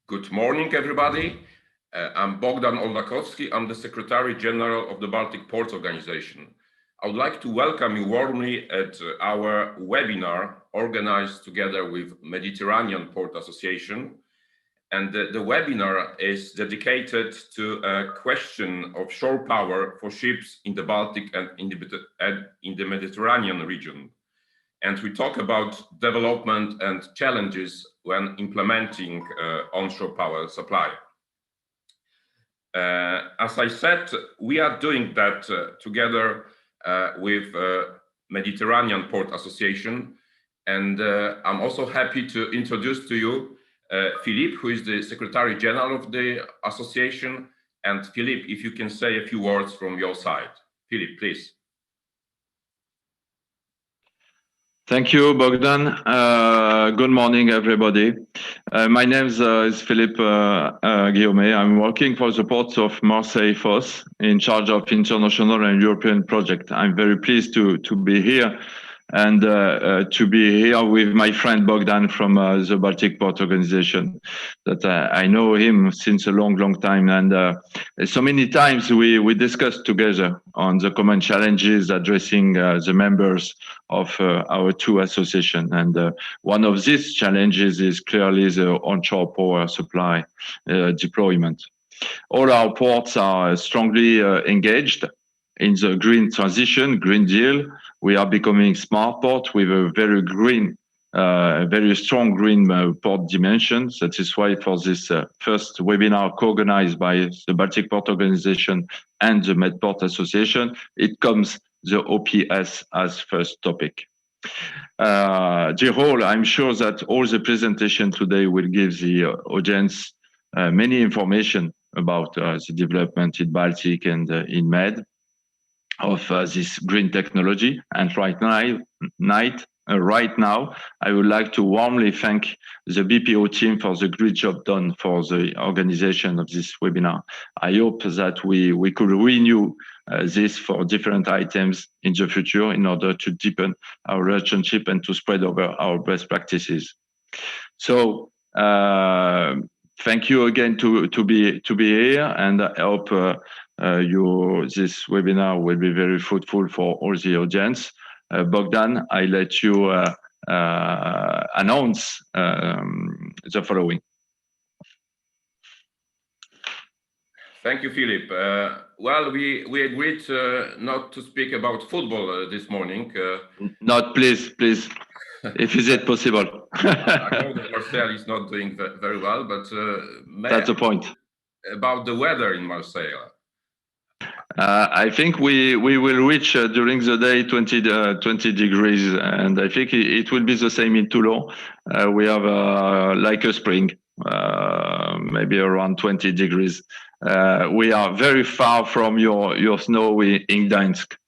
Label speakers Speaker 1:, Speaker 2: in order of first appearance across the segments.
Speaker 1: Good morning, everybody. I'm Bogdan Oldakowski. I'm the Secretary General of the Baltic Ports Organization. I would like to welcome you warmly at our webinar organized together with Mediterranean Port Association. And the webinar is dedicated to a question of shore power for ships in the Baltic and in the Mediterranean region. And we talk about development and challenges when implementing onshore power supply. As I said, we are doing that together with Mediterranean Port Association. And I'm also happy to introduce to you Philippe, who is the Secretary General of the association. And Philippe, if you can say a few words from your side. Philippe, please.
Speaker 2: Thank you, Bogdan. Good morning, everybody. My name is Philippe Guillaume. I'm working for the Port of Marseille-Fos in charge of international and European project. I'm very pleased to be here and to be here with my friend Bogdan from the Baltic Port Organization. That I know him since a long time, and so many times we discussed together on the common challenges addressing the members of our two associations. And one of these challenges is clearly the onshore power supply deployment. All our ports are strongly engaged in the green transition, Green Deal. We are becoming smart port with a very green, very strong green port dimension. That is why for this first webinar co-organized by the Baltic Port Organization and the Medport Association, it comes the OPS as first topic. Jerome, I'm sure that all the presentation today will give the audience many information about the development in Baltic and in Med of this green technology. And right now, I would like to warmly thank the BPO team for the great job done for the organization of this webinar. I hope that we could renew this for different items in the future in order to deepen our relationship and to spread over our best practices. So thank you again to be here, and I hope this webinar will be very fruitful for all the audience. Bogdan, I let you announce the following.
Speaker 1: Thank you, Philippe. Well, we agreed not to speak about football this morning.
Speaker 2: Not, please, if is it possible.
Speaker 1: I know that Marseille is not doing very well, but
Speaker 2: that's the point.
Speaker 1: About the weather in Marseille.
Speaker 2: I think we will reach during the day 20 degrees, and I think it will be the same in Toulon. We have like a spring, maybe around 20 degrees. We are very far from your snow in Gdańsk.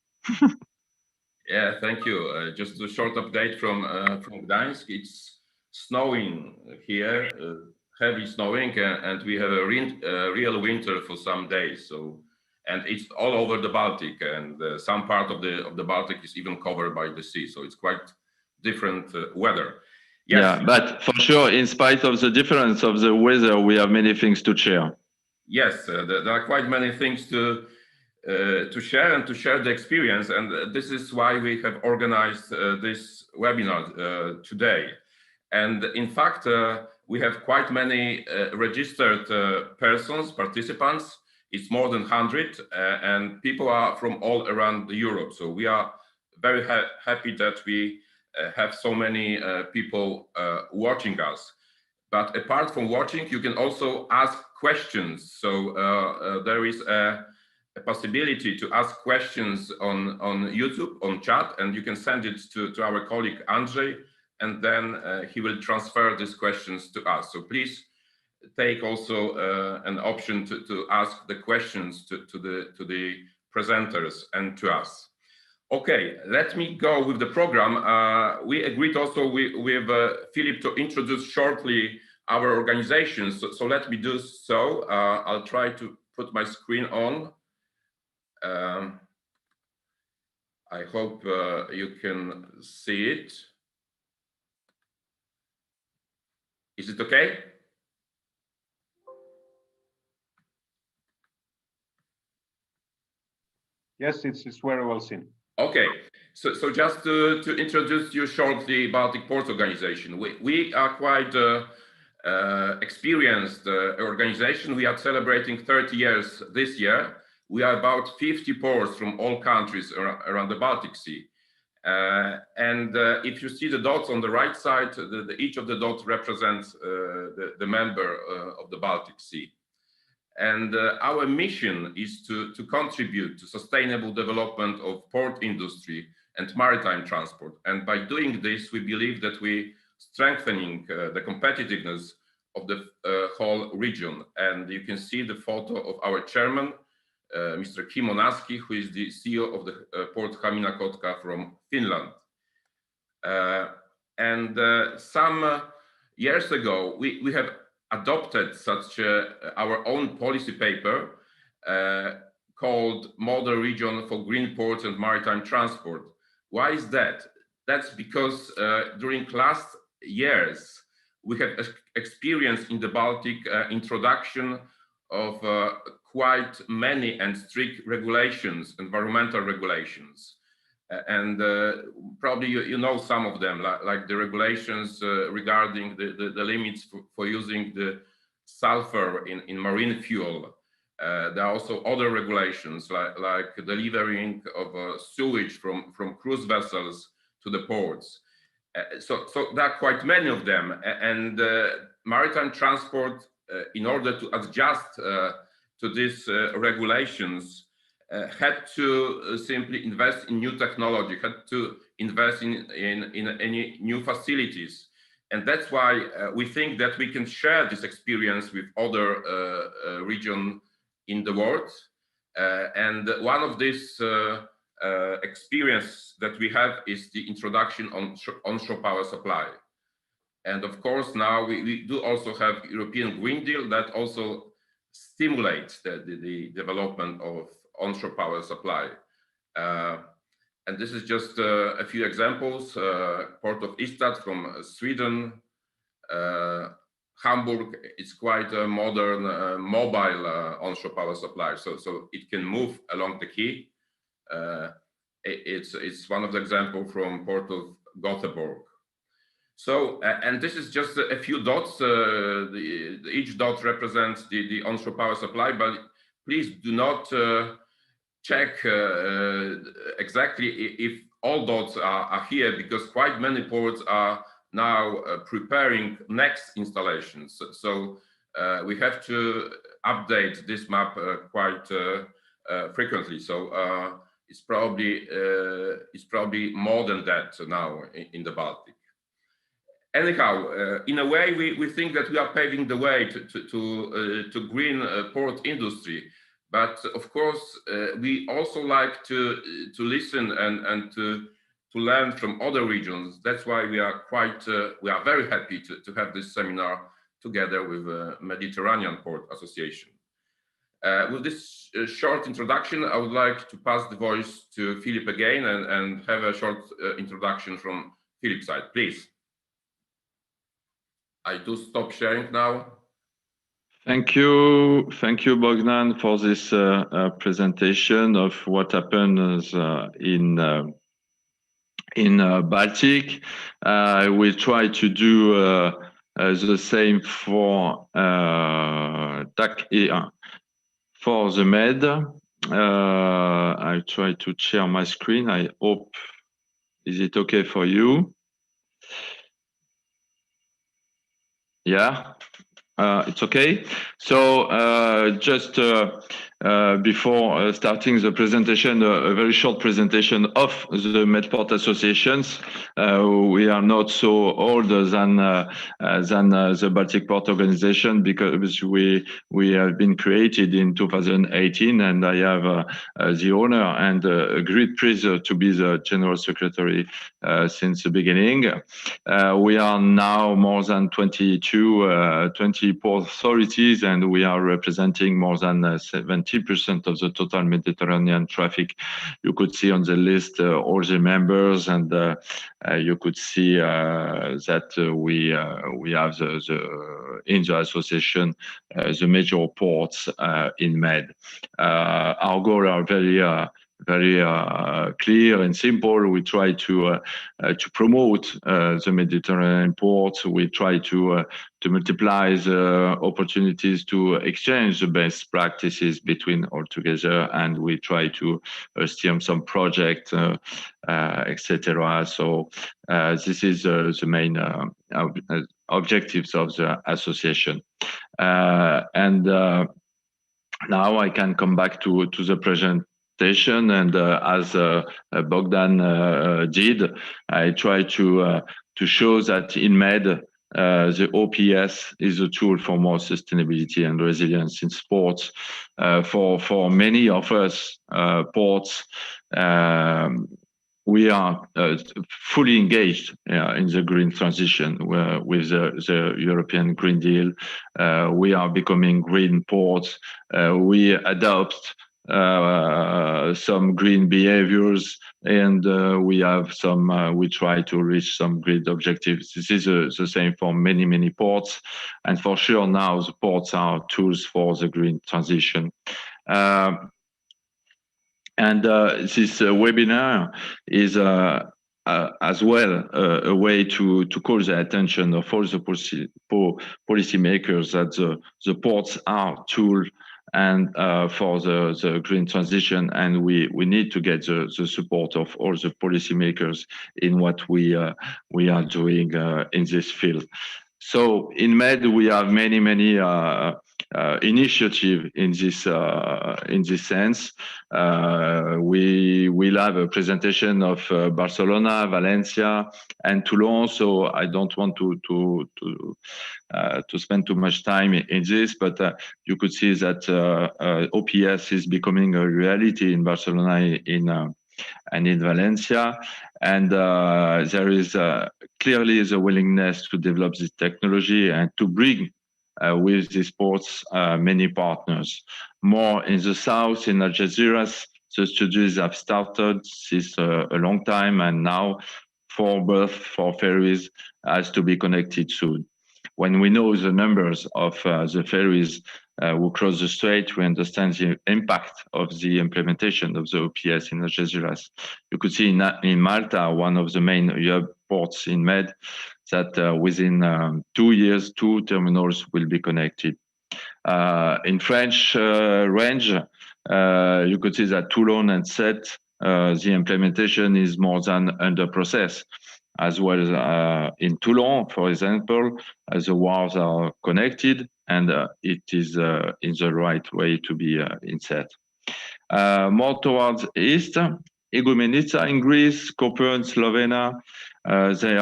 Speaker 1: Yeah, thank you. Just a short update from Gdańsk. It's snowing here, heavy snowing, and we have a real winter for some days. And it's all over the Baltic, and some part of the Baltic is even covered by the sea. So it's quite different weather.
Speaker 2: Yes. Yeah, but for sure, in spite of the difference of the weather, we have many things to share.
Speaker 1: Yes, there are quite many things to share and to share the experience. And this is why we have organized this webinar today. And in fact, we have quite many registered participants. It's more than 100, and people are from all around Europe. So we are very happy that we have so many people watching us. But apart from watching, you can also ask questions. So there is a possibility to ask questions on YouTube, on chat, and you can send it to our colleague Andrzej, and then he will transfer these questions to us. So please take also an option to ask the questions to the presenters and to us. Okay, let me go with the program. We agreed also with Philippe to introduce shortly our organization. So let me do so. I'll try to put my screen on. I hope you can see it. Is it okay?
Speaker 3: Yes, it's very well seen.
Speaker 1: Okay, so just to introduce you shortly, Baltic Ports Organization. We are quite experienced organization. We are celebrating 30 years this year. We are about 50 ports from all countries around the Baltic Sea. And if you see the dots on the right side, each of the dots represents the member of the Baltic Sea. And our mission is to contribute to sustainable development of port industry and maritime transport. And by doing this, we believe that we strengthening the competitiveness of the whole region. And you can see the photo of our chairman, Mr. Kim Onaski, who is the CEO of the Port Hamina Kotka from Finland. Some years ago, we have adopted such our own policy paper called Model Region for Green Ports and Maritime Transport. Why is that? That's because during last years, we have experienced in the Baltic introduction of quite many and strict regulations, environmental regulations. Probably you know some of them, like the regulations regarding the limits for using the sulfur in marine fuel. There are also other regulations like delivering of sewage from cruise vessels to the ports. So there are quite many of them, and maritime transport, in order to adjust to these regulations, had to simply invest in new technology, had to invest in any new facilities. And that's why we think that we can share this experience with other regions in the world. And one of these experience that we have is the introduction on onshore power supply. And of course, now we do also have European Green Deal that also stimulates the development of onshore power supply. And this is just a few examples. Port of Ystad from Sweden, Hamburg is quite a modern mobile onshore power supply, so it can move along the quay. It's one of the examples from Port of Gothenburg. So, and this is just a few dots. Each dot represents the onshore power supply, but please do not check exactly if all dots are here, because quite many ports are now preparing next installations. So we have to update this map quite frequently. So it's probably more than that now in the Baltic. Anyhow, in a way, we think that we are paving the way to green port industry. But of course, we also like to listen and to learn from other regions. That's why we are very happy to have this seminar together with Mediterranean Port Association. With this short introduction, I would like to pass the voice to Philip again and have a short introduction from Philip's side, please. I do stop sharing now.
Speaker 2: Thank you, Bogdan, for this presentation of what happens in Baltic. I will try to do the same for the Med. I try to share my screen. I hope, is it okay for you? Yeah, it's okay. So just before starting the presentation, a very short presentation of the Medport associations. We are not so old than the Baltic Port Organization, because we have been created in 2018, and I have the honor and a great pleasure to be the General Secretary since the beginning. We are now more than 20 port authorities, and we are representing more than 70% of the total Mediterranean traffic. You could see on the list all the members, and you could see that we have in the association the major ports in Med. Our goals are very very clear and simple. We try to promote the Mediterranean ports. We try to multiply the opportunities to exchange the best practices between all together, and we try to steer some project, etc. So this is the main objectives of the association. And now I can come back to the presentation, and as Bogdan did, I try to show that in Med, the OPS is a tool for more sustainability and resilience in sports. For many of us, ports, we are fully engaged in the green transition with the European Green Deal. We are becoming green ports. We adopt some green behaviors, and we try to reach some green objectives. This is the same for many ports, and for sure now the ports are tools for the green transition. And this webinar is as well a way to call the attention of all the policymakers that the ports are tool and for the green transition, and we need to get the support of all the policymakers in what we are doing in this field. So in Med, we have many initiative in this sense. We will have a presentation of Barcelona, Valencia, and Toulon. So I don't want to spend too much time in this, but you could see that OPS is becoming a reality in Barcelona and in Valencia, and there is clearly the willingness to develop this technology and to bring with these ports many partners. More in the south, in Algeciras, the studies have started since a long time, and now berth for ferries has to be connected soon. When we know the numbers of the ferries who cross the strait, we understand the impact of the implementation of the OPS in Algeciras. You could see in Malta, one of the main hub ports in Med, that within 2 years, 2 terminals will be connected. In French range, you could see that Toulon and Sète, the implementation is more than under process. As well as in Toulon, for example, the wharves are connected, and it is in the right way to be in Sète. More towards east, Igoumenitsa in Greece, Koper in Slovenia, we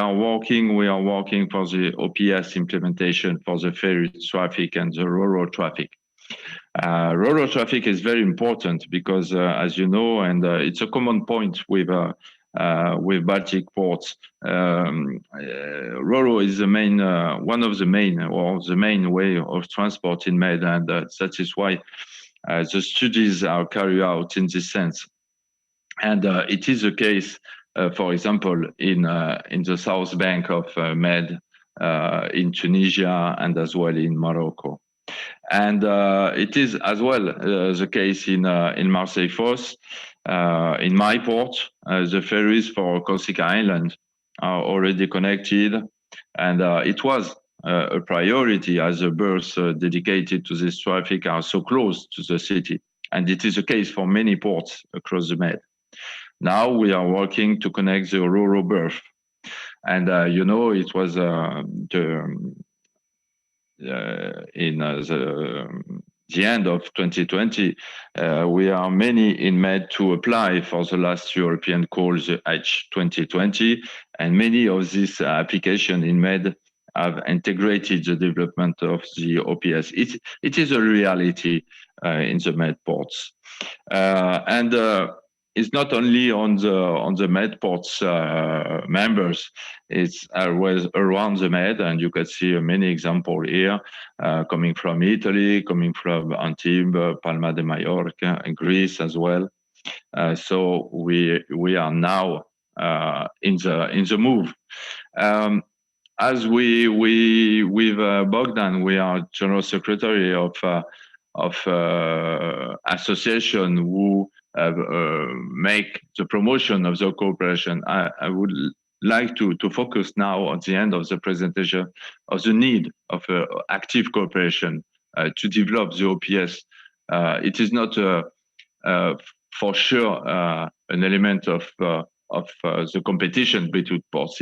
Speaker 2: are working for the OPS implementation for the ferry traffic and the rural traffic. Rural traffic is very important because, as you know, and it's a common point with Baltic ports, rural is the main, one of the main, or the main way of transport in Med, and that is why the studies are carried out in this sense. And it is the case, for example, in the south bank of Med, in Tunisia, and as well in Morocco. And it is as well the case in Marseille-Fos. In my port, the ferries for Corsica Island are already connected, and it was a priority as the berths dedicated to this traffic are so close to the city. And it is the case for many ports across the Med. Now we are working to connect the rural berth. And you know, it was in the end of 2020, we are many in Med to apply for the last European call, the H 2020, and many of these applications in Med have integrated the development of the OPS. It is a reality in the Med ports, and it's not only on the Med ports members. It's always around the Med, and you can see many examples here, coming from Italy, coming from Antibes, Palma de Mallorca, and Greece as well. So we are now in the move. As with Bogdan, we are general secretary of association who make the promotion of the cooperation. I would like to focus now at the end of the presentation of the need of active cooperation to develop the OPS. It is not for sure an element of the competition between ports.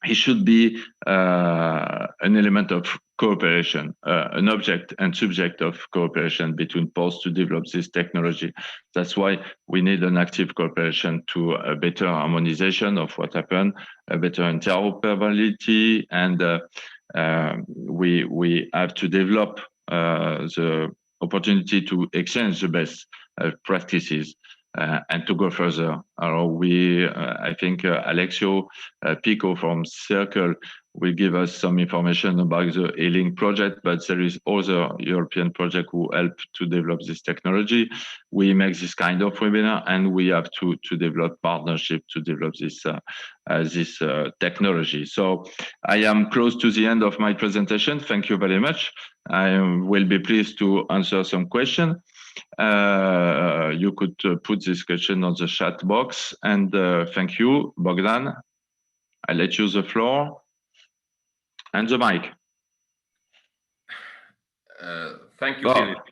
Speaker 2: He should be an element of cooperation, an object and subject of cooperation between ports to develop this technology. That's why we need an active cooperation to a better harmonization of what happened, a better interoperability, and we have to develop the opportunity to exchange the best practices. And to go further, I think Alexio Pico from Circle will give us some information about the E-Link project, but there is other European project who help to develop this technology. We make this kind of webinar, and we have to develop partnership to develop this technology. So I am close to the end of my presentation. Thank you very much. I will be pleased to answer some questions. You could put this question on the chat box, and thank you, Bogdan. I let you the floor and the mic.
Speaker 1: Thank you, Philip.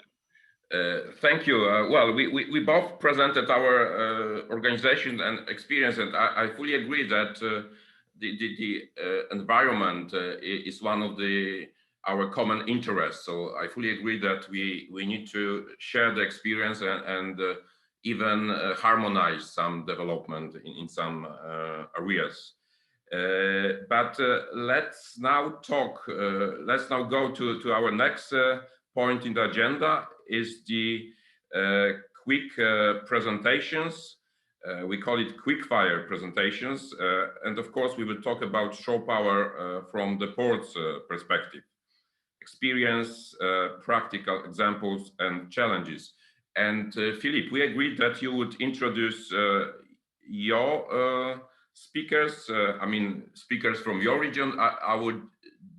Speaker 1: Thank you. Well, we both presented our organization and experience, and I fully agree that the environment is one of our common interests. So I fully agree that we need to share the experience and even harmonize some development in some areas. But let's now talk. Let's now go to our next point in the agenda. Is the quick presentations. We call it quick-fire presentations, and of course we will talk about shore power from the port's perspective. Experience, practical examples, and challenges. And Philippe, we agreed that you would introduce your speakers. I mean, speakers from your region. I would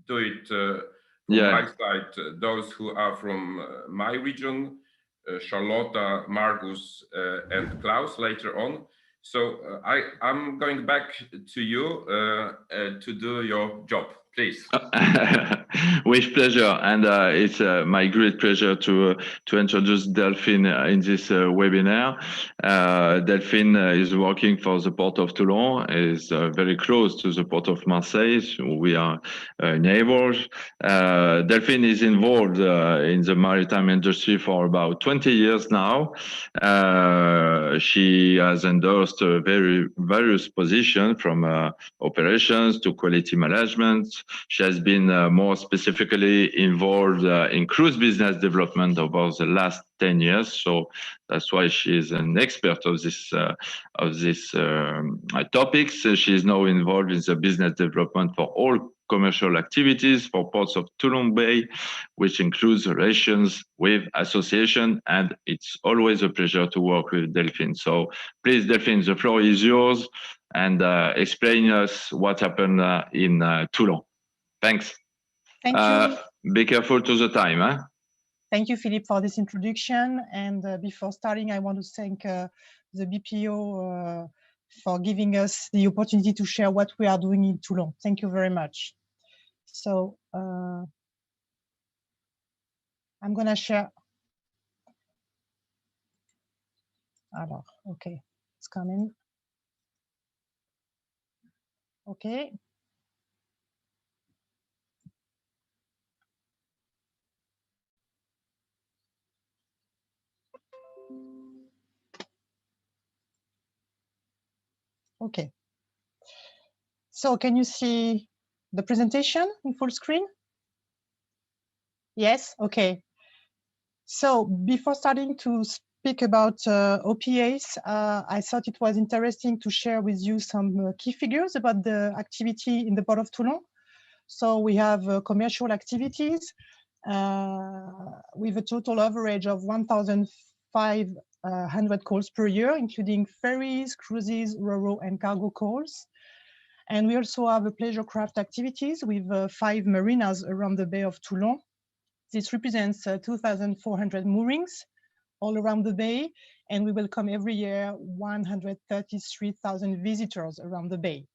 Speaker 1: do it from my side. Those who are from my region, Charlotta, Margus, and Klaus later on. So I'm going back to you to do your job, please.
Speaker 2: With pleasure, and it's my great pleasure to introduce Delphine in this webinar. Delphine is working for the port of Toulon, is very close to the port of Marseille. We are neighbors. Delphine is involved in the maritime industry for about 20 years now. She has endorsed various positions from operations to quality management. She has been more specifically involved in cruise business development over the last 10 years. So that's why she is an expert of this topics. She is now involved in the business development for all commercial activities for ports of Toulon Bay, which includes relations with association, and it's always a pleasure to work with Delphine. So please, Delphine, the floor is yours, and explain us what happened in Toulon. Thanks.
Speaker 3: Thank you.
Speaker 2: Be careful to the time. Huh?
Speaker 3: Thank you, Philippe, for this introduction. And before starting, I want to thank the BPO for giving us the opportunity to share what we are doing in Toulon. Thank you very much. So I'm going to share. Alors, okay, it's coming. Okay. Okay. So can you see the presentation in full screen? Yes, okay. So before starting to speak about OPAs, I thought it was interesting to share with you some key figures about the activity in the port of Toulon. So we have commercial activities with a total average of 1,500 calls per year, including ferries, cruises, ro-ro, and cargo calls. And we also have a pleasure craft activities with 5 marinas around the Bay of Toulon. This represents 2,400 moorings, all around the bay, and we welcome every year 133,000 visitors around the bay.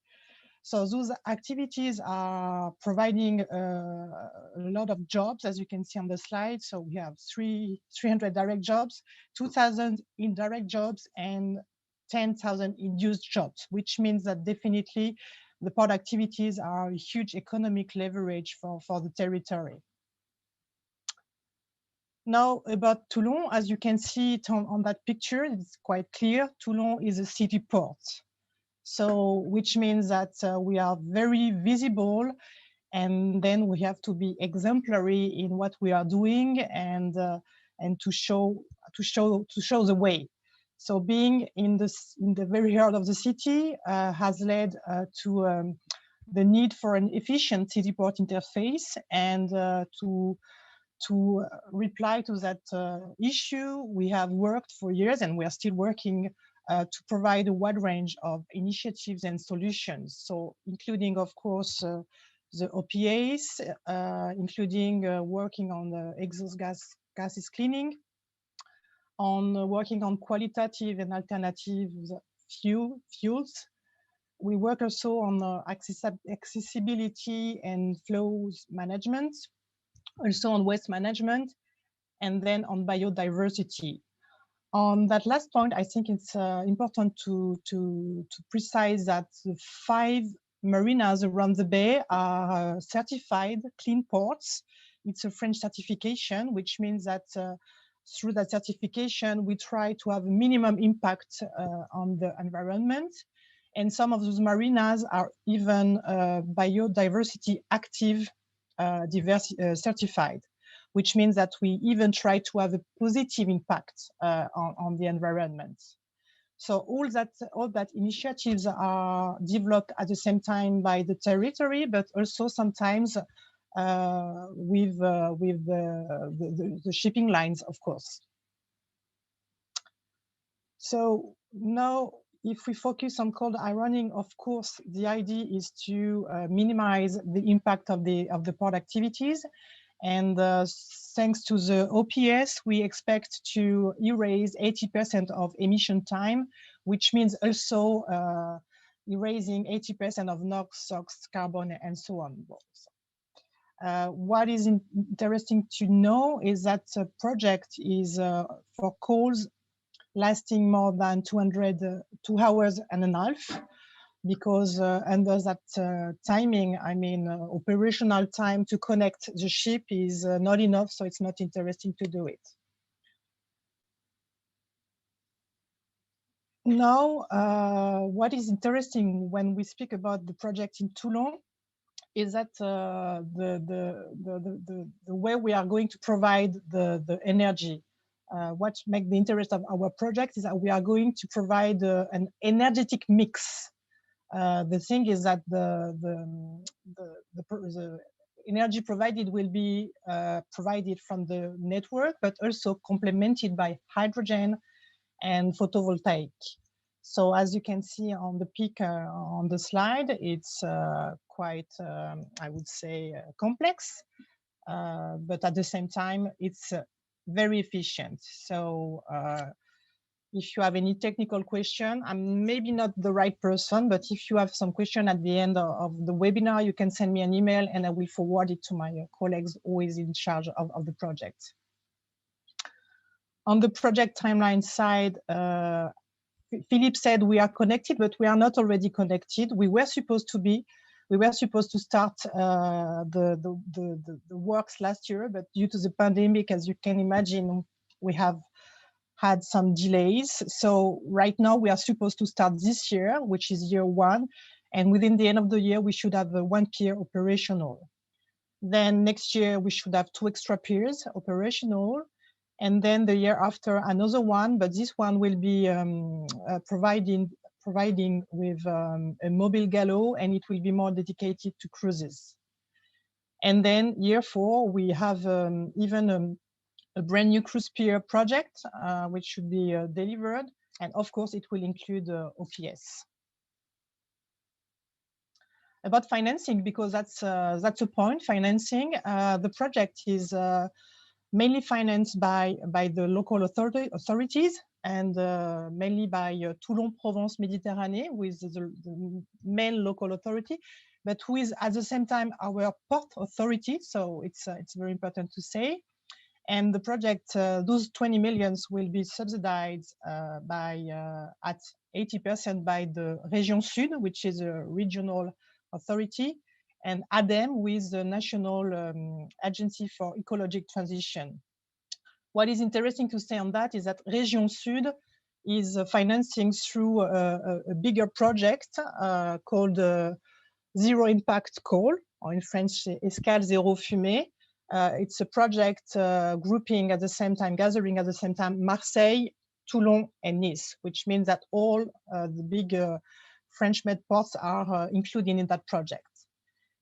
Speaker 3: So those activities are providing a lot of jobs, as you can see on the slide. So we have 300 direct jobs, 2,000 indirect jobs, and 10,000 induced jobs, which means that definitely the port activities are a huge economic leverage for the territory. Now about Toulon, as you can see it on that picture, it's quite clear. Toulon is a city port. So, which means that we are very visible, and then we have to be exemplary in what we are doing, and to show the way. So, being in the very heart of the city has led to the need for an efficient city port interface, and to reply to that issue, we have worked for years, and we are still working to provide a wide range of initiatives and solutions. So including, of course, the OPAs, including working on the exhaust gases cleaning, on working on qualitative and alternative fuels. We work also on accessibility and flows management, also on waste management, and then on biodiversity. On that last point, I think it's important to precise that the 5 marinas around the bay are certified clean ports. It's a French certification, which means that through that certification, we try to have a minimum impact on the environment. And some of those marinas are even biodiversity active certified, which means that we even try to have a positive impact on the environment. So all that initiatives are developed at the same time by the territory, but also sometimes with the shipping lines, of course. So now, if we focus on cold ironing, of course, the idea is to minimize the impact of the port activities. And thanks to the OPS, we expect to erase 80% of emission time, which means also erasing 80% of NOx, SOx, carbon, and so on. What is interesting to know is that the project is for calls lasting more than 2 hours and a half, because under that timing, I mean, operational time to connect the ship is not enough, so it's not interesting to do it. Now, what is interesting when we speak about the project in Toulon is that the way we are going to provide the energy. What makes the interest of our project is that we are going to provide an energetic mix. The thing is that the energy provided will be provided from the network, but also complemented by hydrogen and photovoltaic. So as you can see on the peak on the slide, it's quite, I would say, complex, but at the same time, it's very efficient. So if you have any technical question, I'm maybe not the right person, but if you have some question at the end of the webinar, you can send me an email and I will forward it to my colleagues always in charge of the project. On the project timeline side, Philippe said we are connected, but we are not already connected. We were supposed to be. We were supposed to start the works last year, but due to the pandemic, as you can imagine, we have had some delays. So right now we are supposed to start this year, which is year 1. And within the end of the year, we should have 1 pier operational. Then next year, we should have 2 extra piers operational. And then the year after, another one, but this one will be providing with a mobile gallow, and it will be more dedicated to cruises. And then year 4, we have even a brand new cruise pier project, which should be delivered. And of course, it will include OPS. About financing, because that's a point, financing. The project is mainly financed by the local authorities and mainly by Toulon Provence Méditerranée, with the main local authority, but who is at the same time our port authority. So it's very important to say. And the project, those 20 millions will be subsidized at 80% by the Région Sud, which is a regional authority, and ADEME with the National Agency for Ecological Transition. What is interesting to say on that is that Région Sud is financing through a bigger project called Zero Impact Coal, or in French, Escale Zéro Fumée. It's a project grouping at the same time, gathering at the same time, Marseille, Toulon, and Nice, which means that all the big French med ports are included in that project.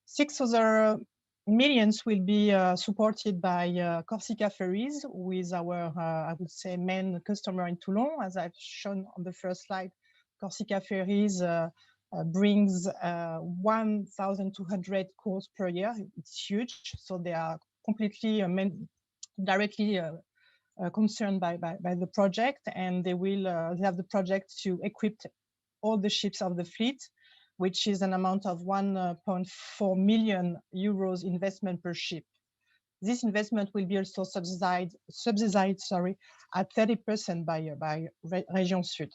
Speaker 3: 6 other millions will be supported by Corsica Ferries, with our, I would say, main customer in Toulon. As I've shown on the first slide, Corsica Ferries brings 1,200 calls per year. It's huge, so they are completely directly concerned by the project, and they will have the project to equip all the ships of the fleet, which is an amount of 1.4 million euros investment per ship. This investment will be also subsidized at 30% by Région Sud.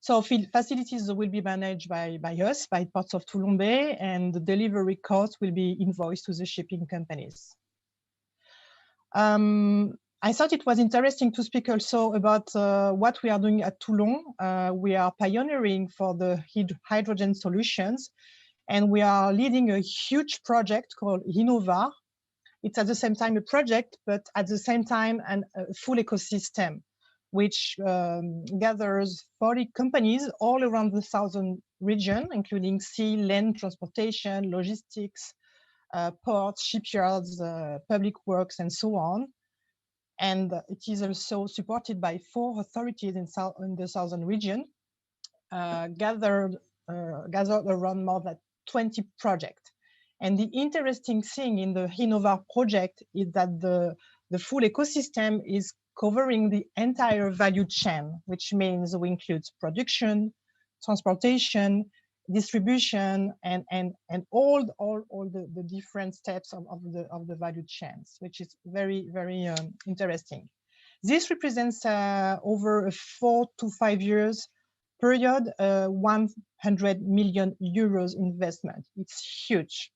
Speaker 3: So facilities will be managed by us, by Ports of Toulon Bay, and the delivery cost will be invoiced to the shipping companies. I thought it was interesting to speak also about what we are doing at Toulon. We are pioneering for the hydrogen solutions, and we are leading a huge project called Innova. It's at the same time a project, but at the same time a full ecosystem, which gathers 40 companies all around the southern region, including sea, land, transportation, logistics, ports, shipyards, public works, and so on. And it is also supported by 4 authorities in the southern region, gathered around more than 20 projects. And the interesting thing in the Innova project is that the full ecosystem is covering the entire value chain, which means we include production, transportation, distribution, and all the different steps of the value chains, which is very, very interesting. This represents over a 4 to 5 years period, 100 million euros investment. It's huge.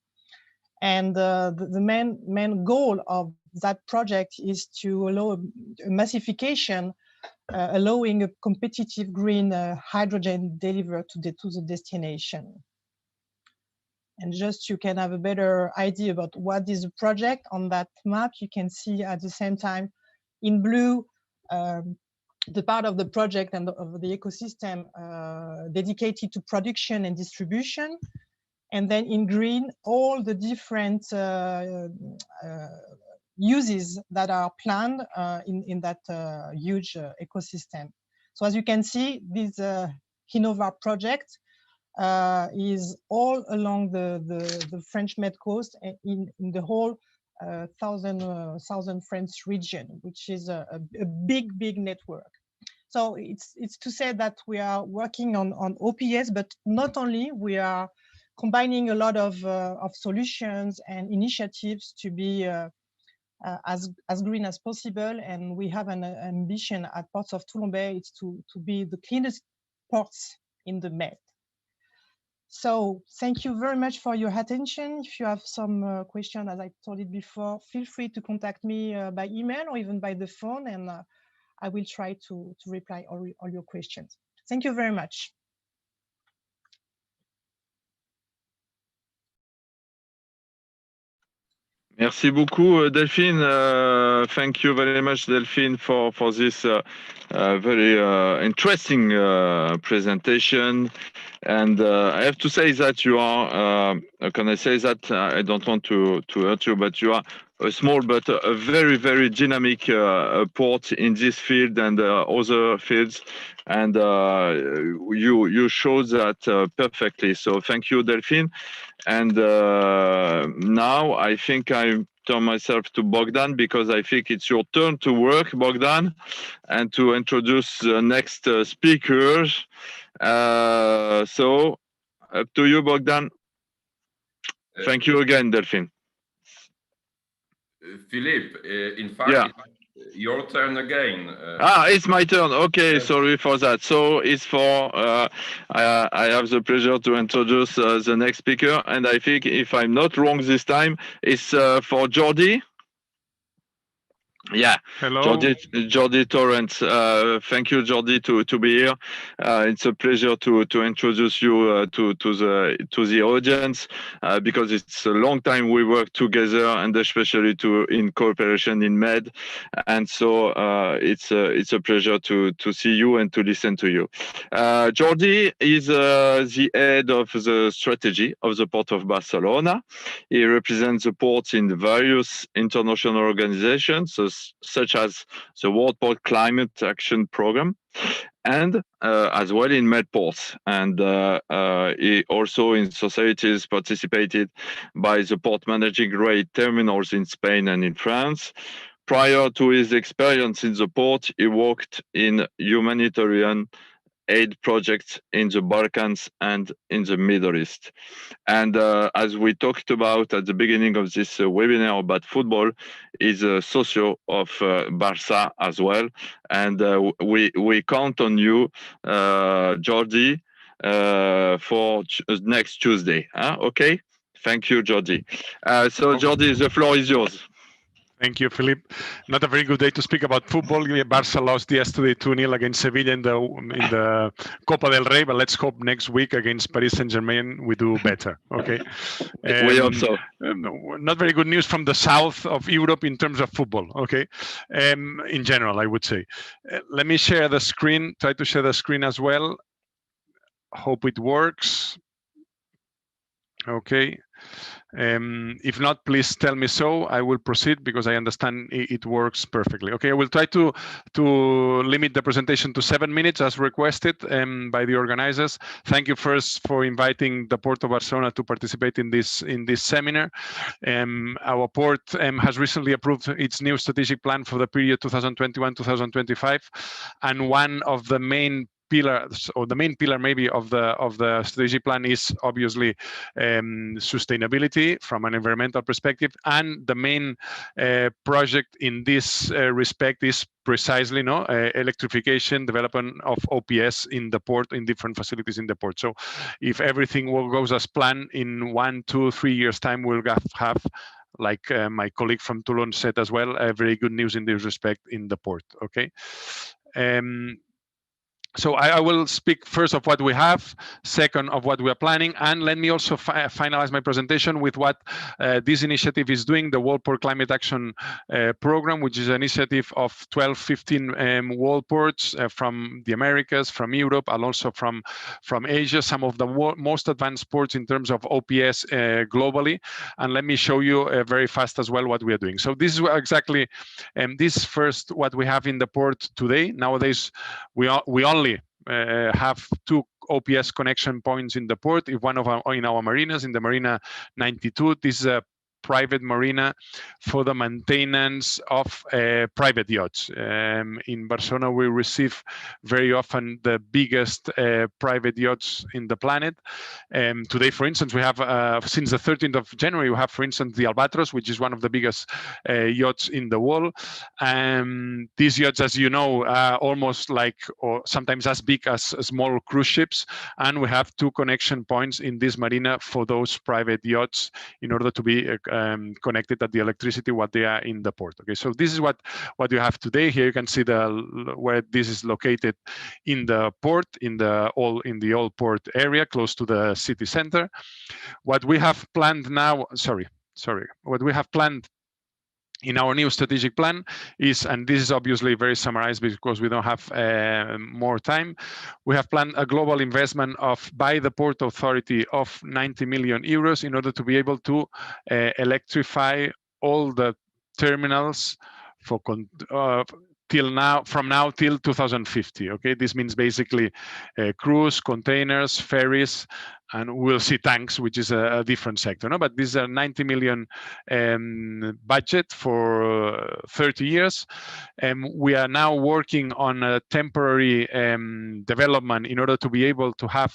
Speaker 3: And the main goal of that project is to allow a massification, allowing a competitive green hydrogen delivered to the destination. And just you can have a better idea about what is the project on that map. You can see at the same time in blue the part of the project and of the ecosystem dedicated to production and distribution. And then in green, all the different uses that are planned in that huge ecosystem. So as you can see, this Innova project is all along the French Med coast in the whole southern French region, which is a big network. So it's to say that we are working on OPS, but not only, we are combining a lot of solutions and initiatives to be as green as possible. And we have an ambition at Ports of Toulon Bay, it's to be the cleanest ports in the Med. So thank you very much for your attention. If you have some question, as I told it before, feel free to contact me by email or even by the phone, and I will try to reply all your questions. Thank you very much.
Speaker 2: Merci beaucoup, Delphine. Thank you very much, Delphine, for this very interesting presentation. And I have to say that you are, can I say that? I don't want to hurt you, but you are a small but a very, very dynamic port in this field and other fields. And you showed that perfectly. So thank you, Delphine. And now I think I'm turn myself to Bogdan because I think it's your turn to work, Bogdan, and to introduce the next speakers. So up to you, Bogdan. Thank you again, Delphine.
Speaker 1: Philippe, in fact,
Speaker 2: Yeah.
Speaker 1: it's your turn again.
Speaker 2: It's my turn. Okay,
Speaker 1: Yes.
Speaker 2: sorry for that. So it's for, I have the pleasure to introduce the next speaker. And I think if I'm not wrong this time, it's for Jordi. Yeah.
Speaker 4: Hello.
Speaker 2: Jordi Torrance. Thank you, Jordi, to be here. It's a pleasure to introduce you to the audience because it's a long time we work together, and especially in cooperation in Med. And so it's a pleasure to see you and to listen to you. Jordi is the head of the strategy of the Port of Barcelona. He represents the ports in various international organizations, such as the World Port Climate Action Program, and as well in Medport. And he also in societies participated by the port managing great terminals in Spain and in France. Prior to his experience in the port, he worked in humanitarian aid projects in the Balkans and in the Middle East. And as we talked about at the beginning of this webinar about football, is a socio of Barça as well. And we count on you, Jordi, for next Tuesday. Okay? Thank you, Jordi. So Jordi, the floor is yours.
Speaker 4: Thank you, Philippe. Not a very good day to speak about football. Barca lost yesterday 2-0 against Sevilla in the Copa del Rey, but let's hope next week against Paris Saint-Germain we do better. Okay.
Speaker 2: We hope so.
Speaker 4: Not very good news from the south of Europe in terms of football. Okay. In general, I would say. Let me share the screen. Try to share the screen as well. Hope it works. Okay. If not, please tell me so. I will proceed because I understand it works perfectly. Okay, I will try to limit the presentation to 7 minutes as requested by the organizers. Thank you first for inviting the Port of Barcelona to participate in this seminar. Our port has recently approved its new strategic plan for the period 2021-2025, and one of the main pillars, or the main pillar maybe of the strategic plan, is obviously sustainability from an environmental perspective, and the main project in this respect is precisely electrification, development of OPS in the port, in different facilities in the port. So if everything goes as planned, in 1, 2, 3 years time we'll have like my colleague from Toulon said as well, very good news in this respect in the port. Okay. So I will speak first of what we have, second of what we are planning, and let me also finalize my presentation with what this initiative is doing, the World Port Climate Action Program, which is an initiative of 12, 15 world ports from the Americas, from Europe, and also from Asia, some of the most advanced ports in terms of OPS globally. And let me show you very fast as well what we are doing. So this is exactly, this first what we have in the port today. Nowadays, we only have 2 OPS connection points in the port. If one of in our marinas, in the Marina 92, this is a private marina for the maintenance of private yachts. In Barcelona, we receive very often the biggest private yachts in the planet. Today, for instance, we have, since the 13th of January, we have, for instance, the Albatros, which is one of the biggest yachts in the world. These yachts, as you know, are almost like, or sometimes as big as small cruise ships. And we have 2 connection points in this marina for those private yachts in order to be connected at the electricity what they are in the port. Okay, so this is what you have today. Here you can see where this is located in the port, in the old port area, close to the city center. What we have planned now, what we have planned in our new strategic plan is, and this is obviously very summarized because we don't have more time, we have planned a global investment by the Port Authority of 90 million euros in order to be able to electrify all the terminals from now till 2050. Okay, this means basically cruise, containers, ferries, and we'll see tanks, which is a different sector. No, but this is a 90 million budget for 30 years. We are now working on a temporary development in order to be able to have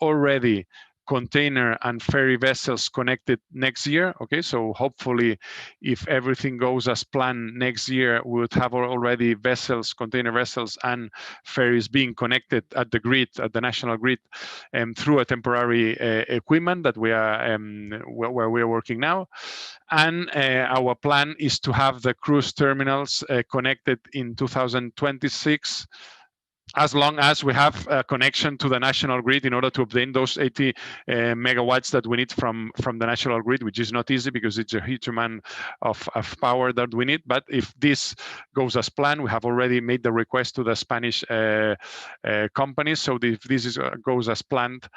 Speaker 4: already container and ferry vessels connected next year. Okay, so hopefully, if everything goes as planned, next year we would have already vessels, container vessels, and ferries being connected at the grid, at the national grid, through a temporary equipment that we are where we are working now. And our plan is to have the cruise terminals connected in 2026, as long as we have a connection to the national grid in order to obtain those 80 megawatts that we need from the national grid, which is not easy because it's a huge amount of power that we need. But if this goes as planned, we have already made the request to the Spanish companies. So if this goes as planned,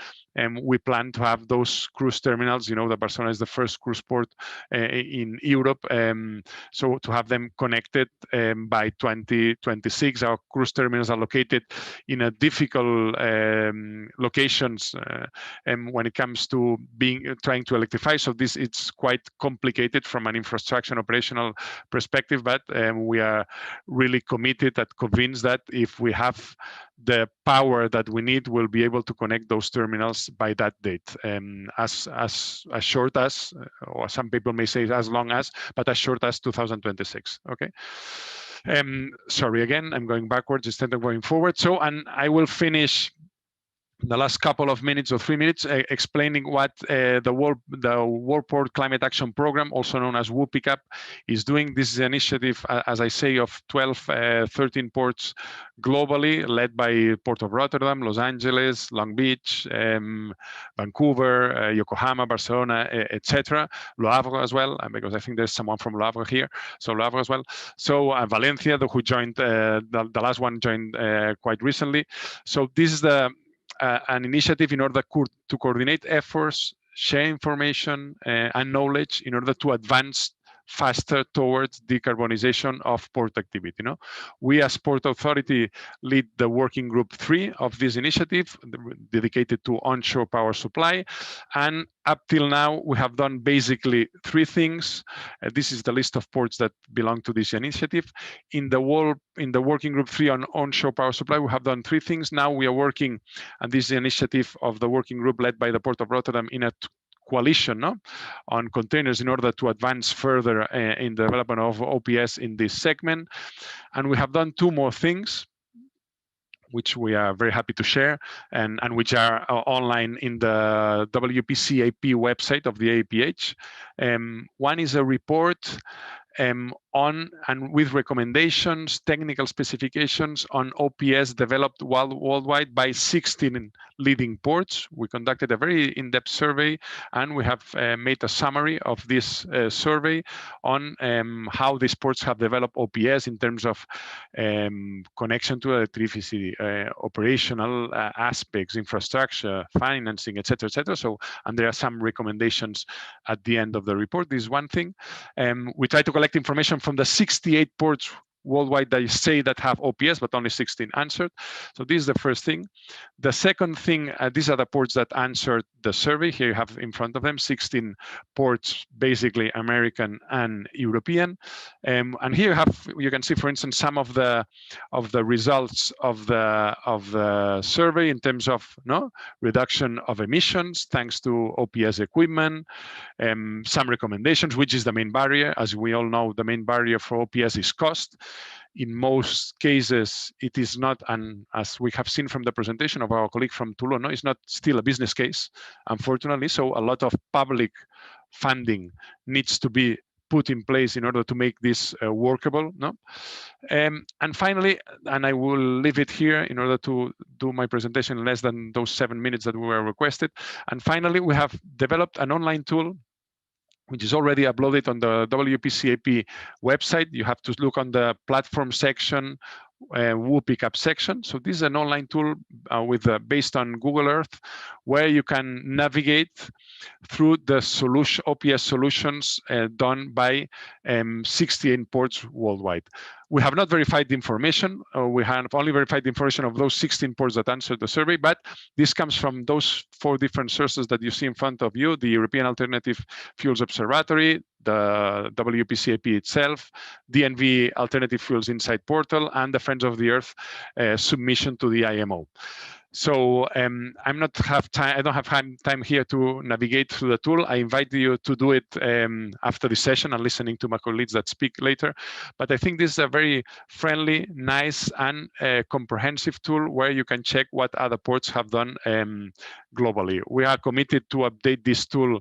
Speaker 4: we plan to have those cruise terminals. You know that Barcelona is the first cruise port in Europe. So to have them connected by 2026. Our cruise terminals are located in a difficult locations when it comes to trying to electrify. So it's quite complicated from an infrastructure operational perspective, but we are really committed and convinced that if we have the power that we need, we'll be able to connect those terminals by that date, as short as, or some people may say as long as, but as short as 2026. Okay. Sorry, again, I'm going backwards instead of going forward. So, and I will finish the last couple of minutes or 3 minutes explaining what the World Port Climate Action Program, also known as WPCAP, is doing. This is an initiative, as I say, of 13 ports globally, led by Port of Rotterdam, Los Angeles, Long Beach, Vancouver, Yokohama, Barcelona, etc. Le Havre as well, because I think there's someone from Le Havre here, so Le Havre as well. So Valencia, who joined, the last one joined quite recently. So this is an initiative in order to coordinate efforts, share information and knowledge in order to advance faster towards decarbonization of port activity. You know, we as Port Authority lead the working group 3 of this initiative dedicated to onshore power supply, and up till now we have done basically 3 things. This is the list of ports that belong to this initiative. In the working group 3 on onshore power supply, we have done 3 things. Now we are working, and this is the initiative of the working group led by the Port of Rotterdam, in a coalition on containers in order to advance further in the development of OPS in this segment. And we have done 2 more things, which we are very happy to share, and which are online in the WPCAP website of the APH. One is a report on and with recommendations, technical specifications on OPS developed worldwide by 16 leading ports. We conducted a very in-depth survey, and we have made a summary of this survey on how these ports have developed OPS in terms of connection to electricity, operational aspects, infrastructure, financing, etc., etc. So, and there are some recommendations at the end of the report. This is one thing. We try to collect information from the 68 ports worldwide that say that have OPS, but only 16 answered. So this is the first thing. The second thing, these are the ports that answered the survey. Here you have in front of them 16 ports, basically American and European. And here you can see, for instance, some of the results of the survey in terms of reduction of emissions thanks to OPS equipment. Some recommendations, which is the main barrier. As we all know, the main barrier for OPS is cost. In most cases, it is not, and as we have seen from the presentation of our colleague from Toulon, it's not still a business case, unfortunately. So a lot of public funding needs to be put in place in order to make this workable. And finally, and I will leave it here in order to do my presentation in less than those 7 minutes that we were requested. And finally, we have developed an online tool which is already uploaded on the WPCAP website. You have to look on the platform section, WPCAP section. So this is an online tool based on Google Earth, where you can navigate through the OPS solutions done by 68 ports worldwide. We have not verified the information. We have only verified the information of those 16 ports that answered the survey, but this comes from those 4 different sources that you see in front of you: the European Alternative Fuels Observatory, the WPCAP itself, DNV Alternative Fuels Insight Portal, and the Friends of the Earth submission to the IMO. So I don't have time here to navigate through the tool. I invite you to do it after the session and listening to my colleagues that speak later. But I think this is a very friendly, nice, and comprehensive tool where you can check what other ports have done globally. We are committed to update this tool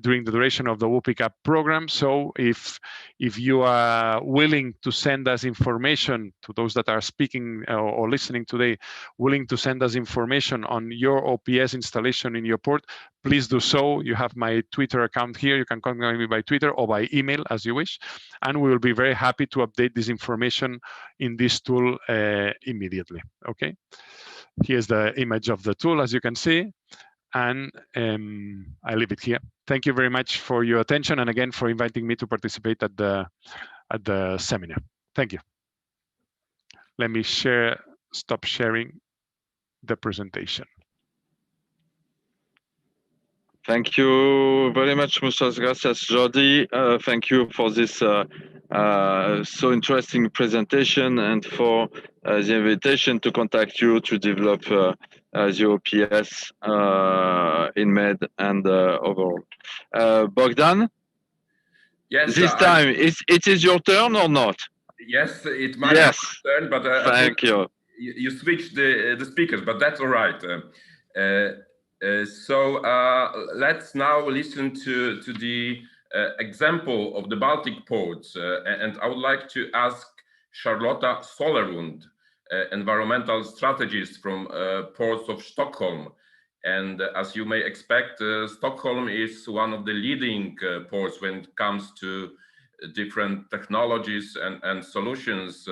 Speaker 4: during the duration of the WPCAP program. So if you are willing to send us information, to those that are speaking or listening today, willing to send us information on your OPS installation in your port, please do so. You have my Twitter account here. You can contact me by Twitter or by email as you wish. And we will be very happy to update this information in this tool immediately. Okay. Here's the image of the tool, as you can see. And I leave it here. Thank you very much for your attention, and again for inviting me to participate at the seminar. Thank you. Let me stop sharing the presentation.
Speaker 2: Thank you very much, muchas gracias, Jordi. Thank you for this so interesting presentation and for the invitation to contact you to develop the OPS in Med and overall. Bogdan?
Speaker 1: Yes.
Speaker 2: This time, it is your turn or not?
Speaker 1: Yes, it might be my turn, but
Speaker 2: thank you.
Speaker 1: You switched the speakers, but that's all right. So let's now listen to the example of the Baltic ports, and I would like to ask Charlotta Solerund, environmental strategist from ports of Stockholm. And as you may expect, Stockholm is one of the leading ports when it comes to different technologies and solutions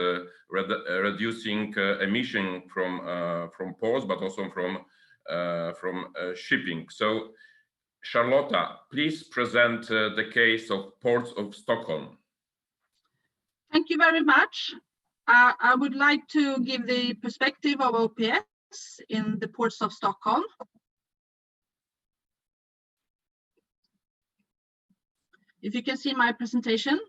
Speaker 1: reducing emission from ports, but also from shipping. So, Charlotta, please present the case of ports of Stockholm.
Speaker 5: Thank you very much. I would like to give the perspective of OPS in the ports of Stockholm. If you can see my presentation.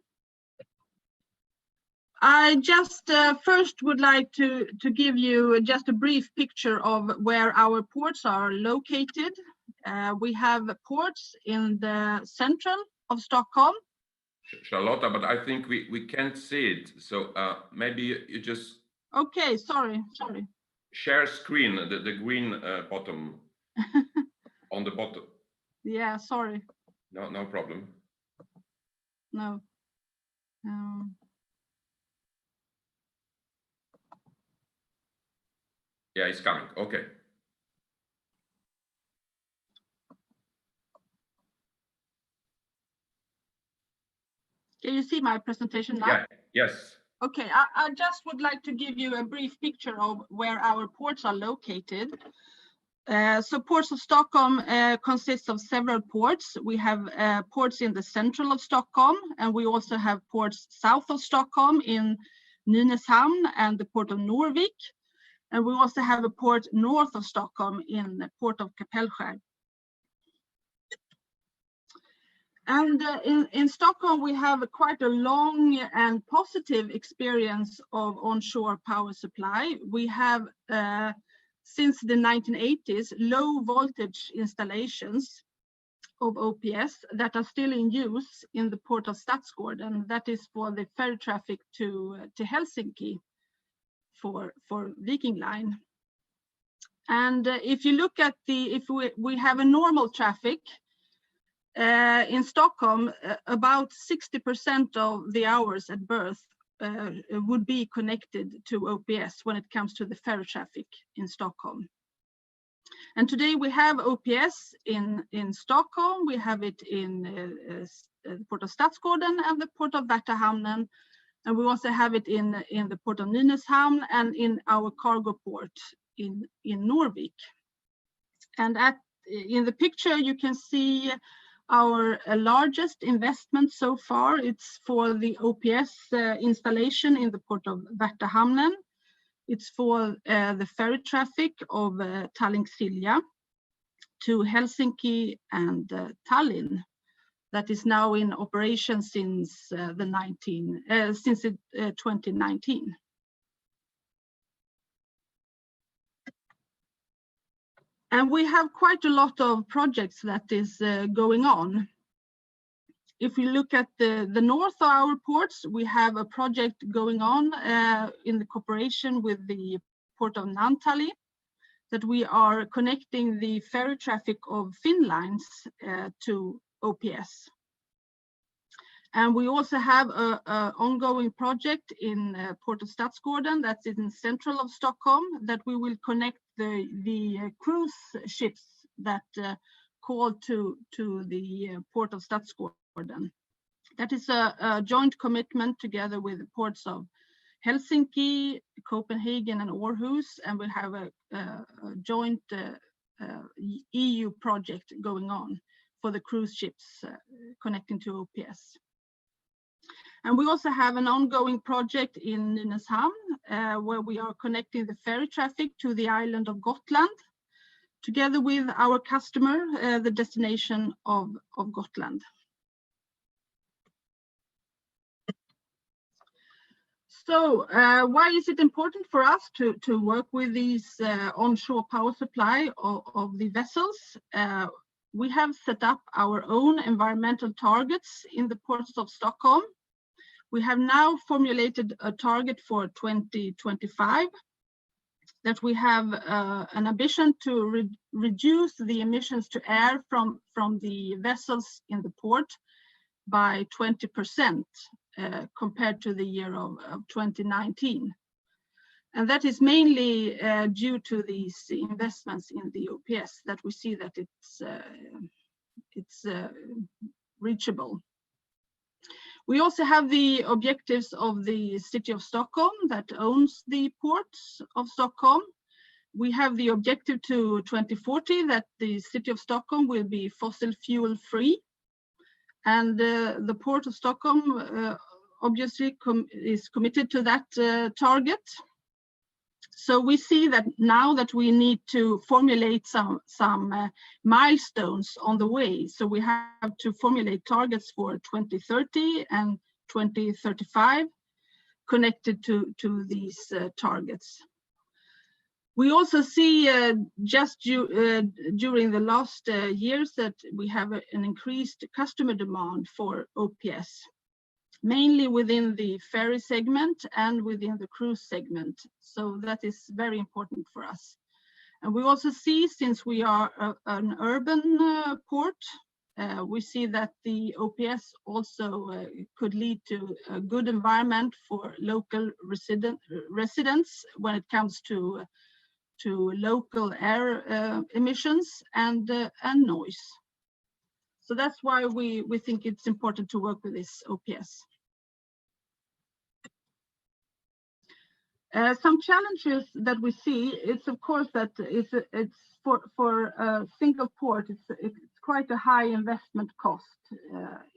Speaker 5: I just first would like to give you just a brief picture of where our ports are located. We have ports in the central of Stockholm.
Speaker 1: Charlotta, but I think we can't see it. So maybe you just...
Speaker 5: Okay, sorry.
Speaker 1: Share screen, the green bottom on the bottom.
Speaker 5: Yeah, sorry.
Speaker 1: No problem.
Speaker 5: No.
Speaker 1: Yeah, it's coming. Okay.
Speaker 5: Can you see my presentation now?
Speaker 1: Yeah. Yes.
Speaker 5: Okay, I just would like to give you a brief picture of where our ports are located. So ports of Stockholm consists of several ports. We have ports in the central of Stockholm, and we also have ports south of Stockholm in Nynäshamn and the port of Norvik. And we also have a port north of Stockholm in the port of Kapellskär. And in Stockholm, we have quite a long and positive experience of onshore power supply. We have, since the 1980s, low voltage installations of OPS that are still in use in the port of Stadsgården. That is for the ferry traffic to Helsinki for Viking Line. And if you look at if we have a normal traffic, in Stockholm, about 60% of the hours at berth would be connected to OPS when it comes to the ferry traffic in Stockholm. And today we have OPS in Stockholm, we have it in the port of Stadsgården and the port of Värtahamnen, and we also have it in the port of Nynäshamn and in our cargo port in Norvik. And in the picture you can see Our largest investment so far, it's for the OPS installation in the port of Värtahamnen. It's for the ferry traffic of Tallinn-Silja to Helsinki and Tallinn. That is now in operation since 2019. And we have quite a lot of projects that is going on. If we look at the north of our ports, we have a project going on in the cooperation with the port of Naantali, that we are connecting the ferry traffic of Finnlines to OPS. And we also have an ongoing project in Port of Stadsgården, that's in central of Stockholm, that we will connect the cruise ships that call to the Port of Stadsgården. That is a joint commitment together with the ports of Helsinki, Copenhagen, and Aarhus, and we'll have a joint EU project going on for the cruise ships connecting to OPS. And we also have an ongoing project in Nynäshamn, where we are connecting the ferry traffic to the island of Gotland, together with our customer, the destination of Gotland. So why is it important for us to work with these onshore power supply of the vessels? We have set up our own environmental targets in the ports of Stockholm. We have now formulated a target for 2025, that we have an ambition to reduce the emissions to air from the vessels in the port by 20% compared to the year of 2019. And that is mainly due to these investments in the OPS that we see that it's reachable. We also have the objectives of the city of Stockholm that owns the ports of Stockholm. We have the objective to 2040 that the city of Stockholm will be fossil fuel free. And the port of Stockholm obviously is committed to that target. So we see that now that we need to formulate some milestones on the way. So we have to formulate targets for 2030 and 2035 connected to these targets. We also see just during the last years that we have an increased customer demand for OPS, mainly within the ferry segment and within the cruise segment. So that is very important for us. And we also see, since we are an urban port, we see that the OPS also could lead to a good environment for local residents when it comes to local air emissions and noise. So that's why we think it's important to work with this OPS. Some challenges that we see, it's of course that it's for a single port, it's quite a high investment cost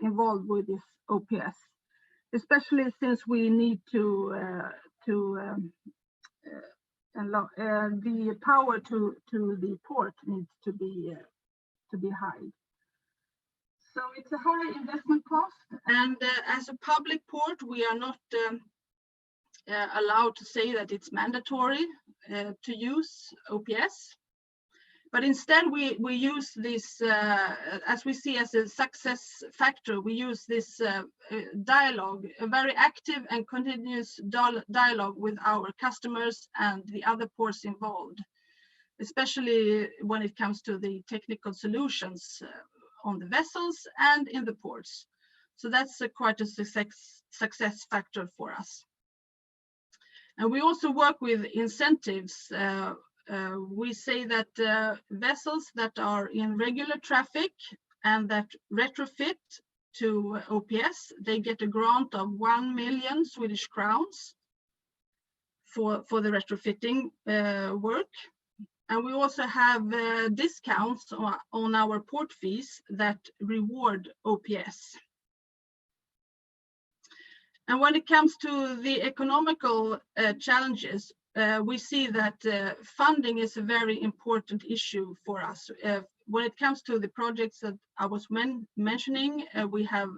Speaker 5: involved with this OPS, especially since we need the power to the port needs to be high. So it's a high investment cost, and as a public port, we are not allowed to say that it's mandatory to use OPS, but instead we use this, as we see as a success factor, we use this dialogue, a very active and continuous dialogue with our customers and the other ports involved, especially when it comes to the technical solutions on the vessels and in the ports. So that's quite a success factor for us. And we also work with incentives. We say that vessels that are in regular traffic and that retrofit to OPS, they get a grant of 1 million Swedish crowns for the retrofitting work. And we also have discounts on our port fees that reward OPS. And when it comes to the economical challenges, we see that funding is a very important issue for us. When it comes to the projects that I was mentioning, we have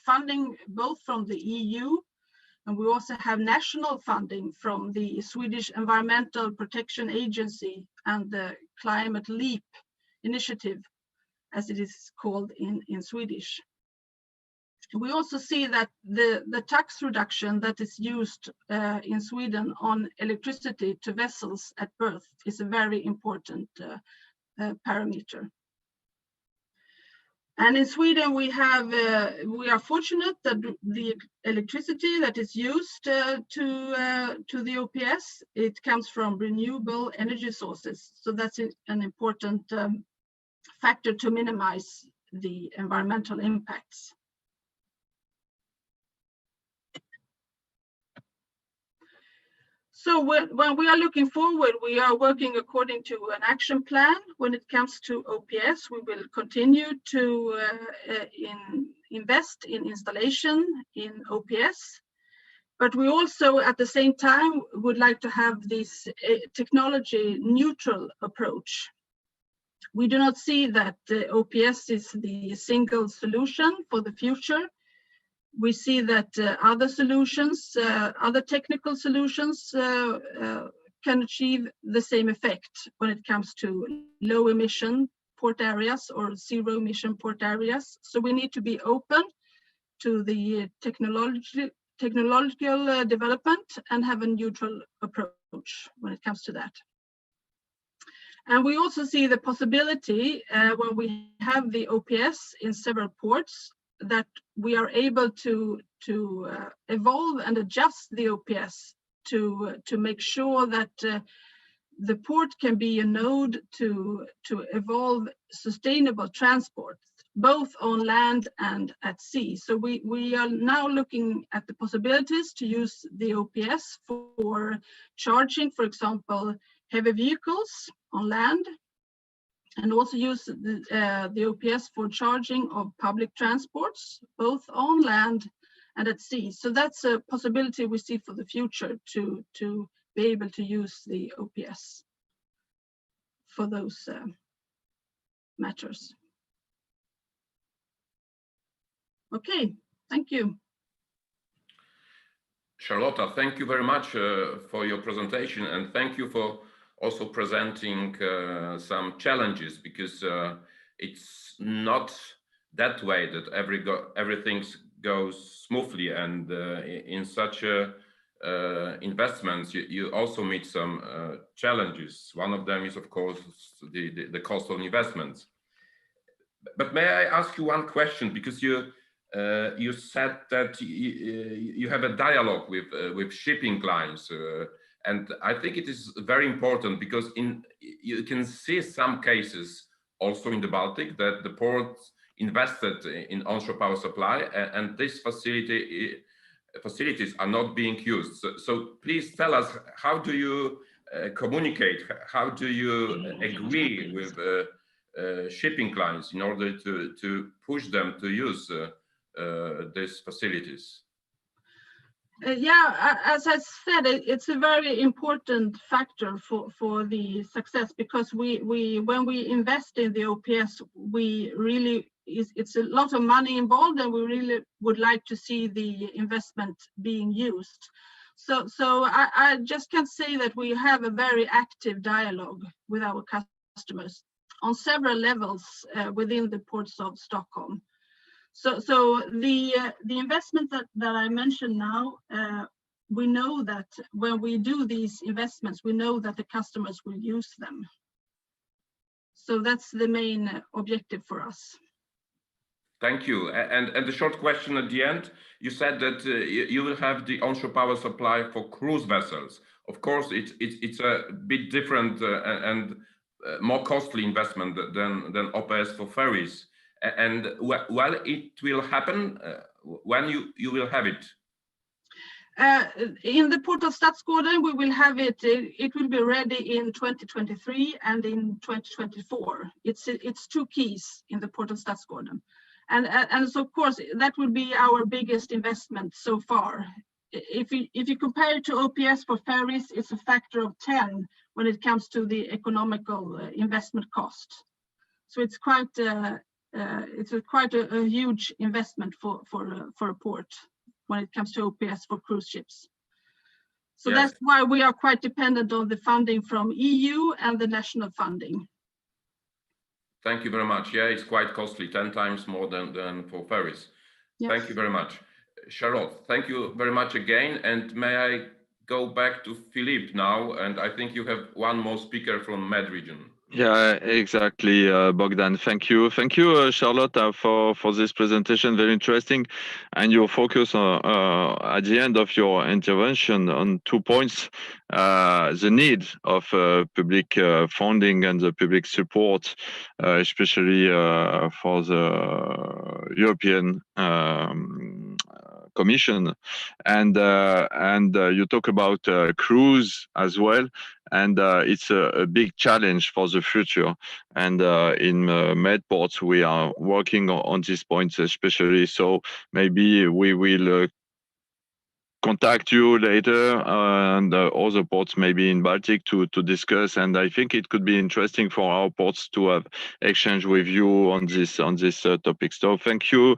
Speaker 5: funding both from the EU, and we also have national funding from the Swedish Environmental Protection Agency and the Climate Leap initiative, as it is called in Swedish. We also see that the tax reduction that is used in Sweden on electricity to vessels at berth is a very important parameter. And in Sweden, we are fortunate that the electricity that is used to the OPS, it comes from renewable energy sources. So that's an important factor to minimize the environmental impacts. So when we are looking forward, we are working according to an action plan. When it comes to OPS, we will continue to invest in installation in OPS. But we also, at the same time, would like to have this technology neutral approach. We do not see that OPS is the single solution for the future. We see that other solutions, other technical solutions can achieve the same effect when it comes to low emission port areas or zero emission port areas. So we need to be open to the technological development and have a neutral approach when it comes to that. And we also see the possibility when we have the OPS in several ports that we are able to evolve and adjust the OPS to make sure that the port can be a node to evolve sustainable transport, both on land and at sea. So we are now looking at the possibilities to use the OPS for charging, for example, heavy vehicles on land, and also use the OPS for charging of public transports, both on land and at sea. So that's a possibility we see for the future to be able to use the OPS for those matters. Okay, thank you.
Speaker 1: Charlotta, thank you very much for your presentation, and thank you for also presenting some challenges, because it's not that way that everything goes smoothly, and in such investments you also meet some challenges. One of them is, of course, the cost of investments. But may I ask you one question, because you said that you have a dialogue with shipping clients. And I think it is very important, because you can see some cases also in the Baltic that the ports invested in onshore power supply, and these facilities are not being used. So please tell us, how do you communicate? How do you agree with shipping clients in order to push them to use these facilities?
Speaker 5: Yeah, as I said, it's a very important factor for the success, because when we invest in the OPS, it's a lot of money involved, and we really would like to see the investment being used. So I just can say that we have a very active dialogue with our customers on several levels within the ports of Stockholm. So the investment that I mentioned now, we know that when we do these investments, we know that the customers will use them. So that's the main objective for us.
Speaker 1: Thank you. And the short question at the end, you said that you will have the onshore power supply for cruise vessels. Of course, it's a bit different and more costly investment than OPS for ferries. And while it will happen, when you will have it?
Speaker 5: In the port of Stadsgården, we will have it. It will be ready in 2023 and in 2024. It's two quays in the port of Stadsgården, and so of course that will be our biggest investment so far. If you compare it to OPS for ferries, it's a factor of 10 when it comes to the economical investment cost. So it's quite a huge investment for a port when it comes to OPS for cruise ships. So
Speaker 1: Yes.
Speaker 5: That's why we are quite dependent on the funding from EU and the national funding.
Speaker 1: Thank you very much. Yeah, it's quite costly, 10 times more than for ferries.
Speaker 5: Yes.
Speaker 1: Thank you very much. Charlotte, thank you very much again. And may I go back to Philippe now? And I think you have one more speaker from Med region.
Speaker 2: Yeah, exactly, Bogdan. Thank you, Charlotte, for this presentation. Very interesting, and your focus at the end of your intervention on 2 points: the need of public funding and the public support, especially for the European Commission, and you talk about cruise as well. And it's a big challenge for the future. And in Medport, we are working on these points especially. So maybe we will contact you later and other ports maybe in Baltic to discuss, and I think it could be interesting for our ports to have exchange with you on this topic. So thank you,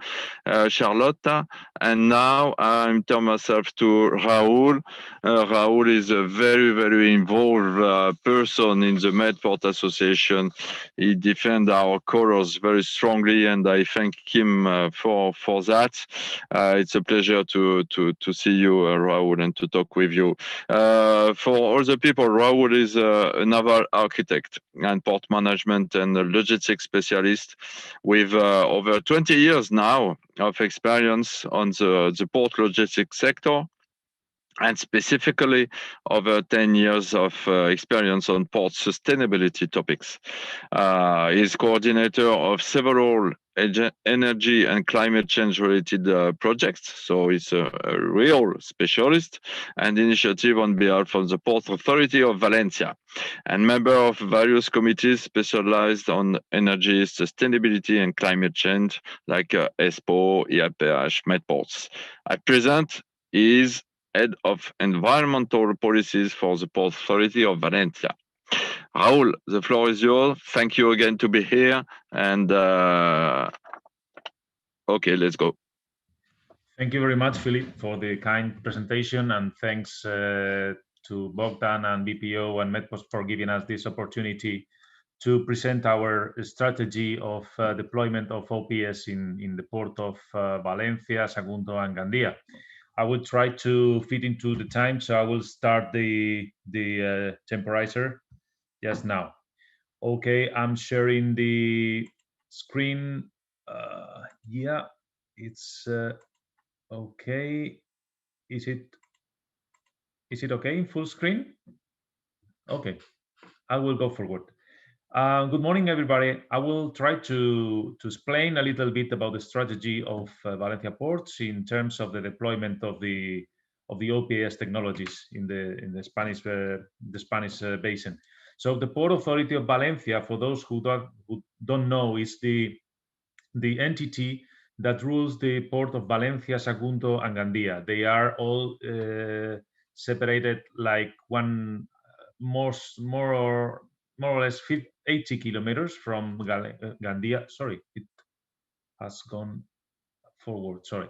Speaker 2: Charlotte. And now I turn myself to Raoul. Raoul is a very involved person in the Medport Association. He defends our colors very strongly, and I thank him for that. It's a pleasure to see you, Raoul, and to talk with you. For all the people, Raoul is a naval architect and port management and a logistics specialist with over 20 years now of experience on the port logistics sector, and specifically over 10 years of experience on port sustainability topics. He's coordinator of several energy and climate change related projects, so he's a real specialist, and initiative on behalf of the Port Authority of Valencia, and member of various committees specialized on energy, sustainability and climate change, like ESPO, IAPH, Medports. At present, he is Head of Environmental Policies for the Port Authority of Valencia. Raoul, the floor is yours. Thank you again to be here. And okay, let's go.
Speaker 6: Thank you very much, Philippe, for the kind presentation, and thanks to Bogdan and BPO and Medport for giving us this opportunity to present our strategy of deployment of OPS in the port of Valencia, Sagunto, and Gandia. I will try to fit into the time, so I will start the temporizer just now. Okay, I'm sharing the screen. Yeah, it's okay. Is it okay in full screen? Okay, I will go forward. Good morning, everybody. I will try to explain a little bit about the strategy of Valencia ports in terms of the deployment of the OPS technologies in the Spanish basin. So the Port Authority of Valencia, for those who don't know, is the entity that rules the port of Valencia, Sagunto, and Gandia. They are all separated like one more or less 80 kilometers from Gandia. Sorry, it has gone forward. Sorry,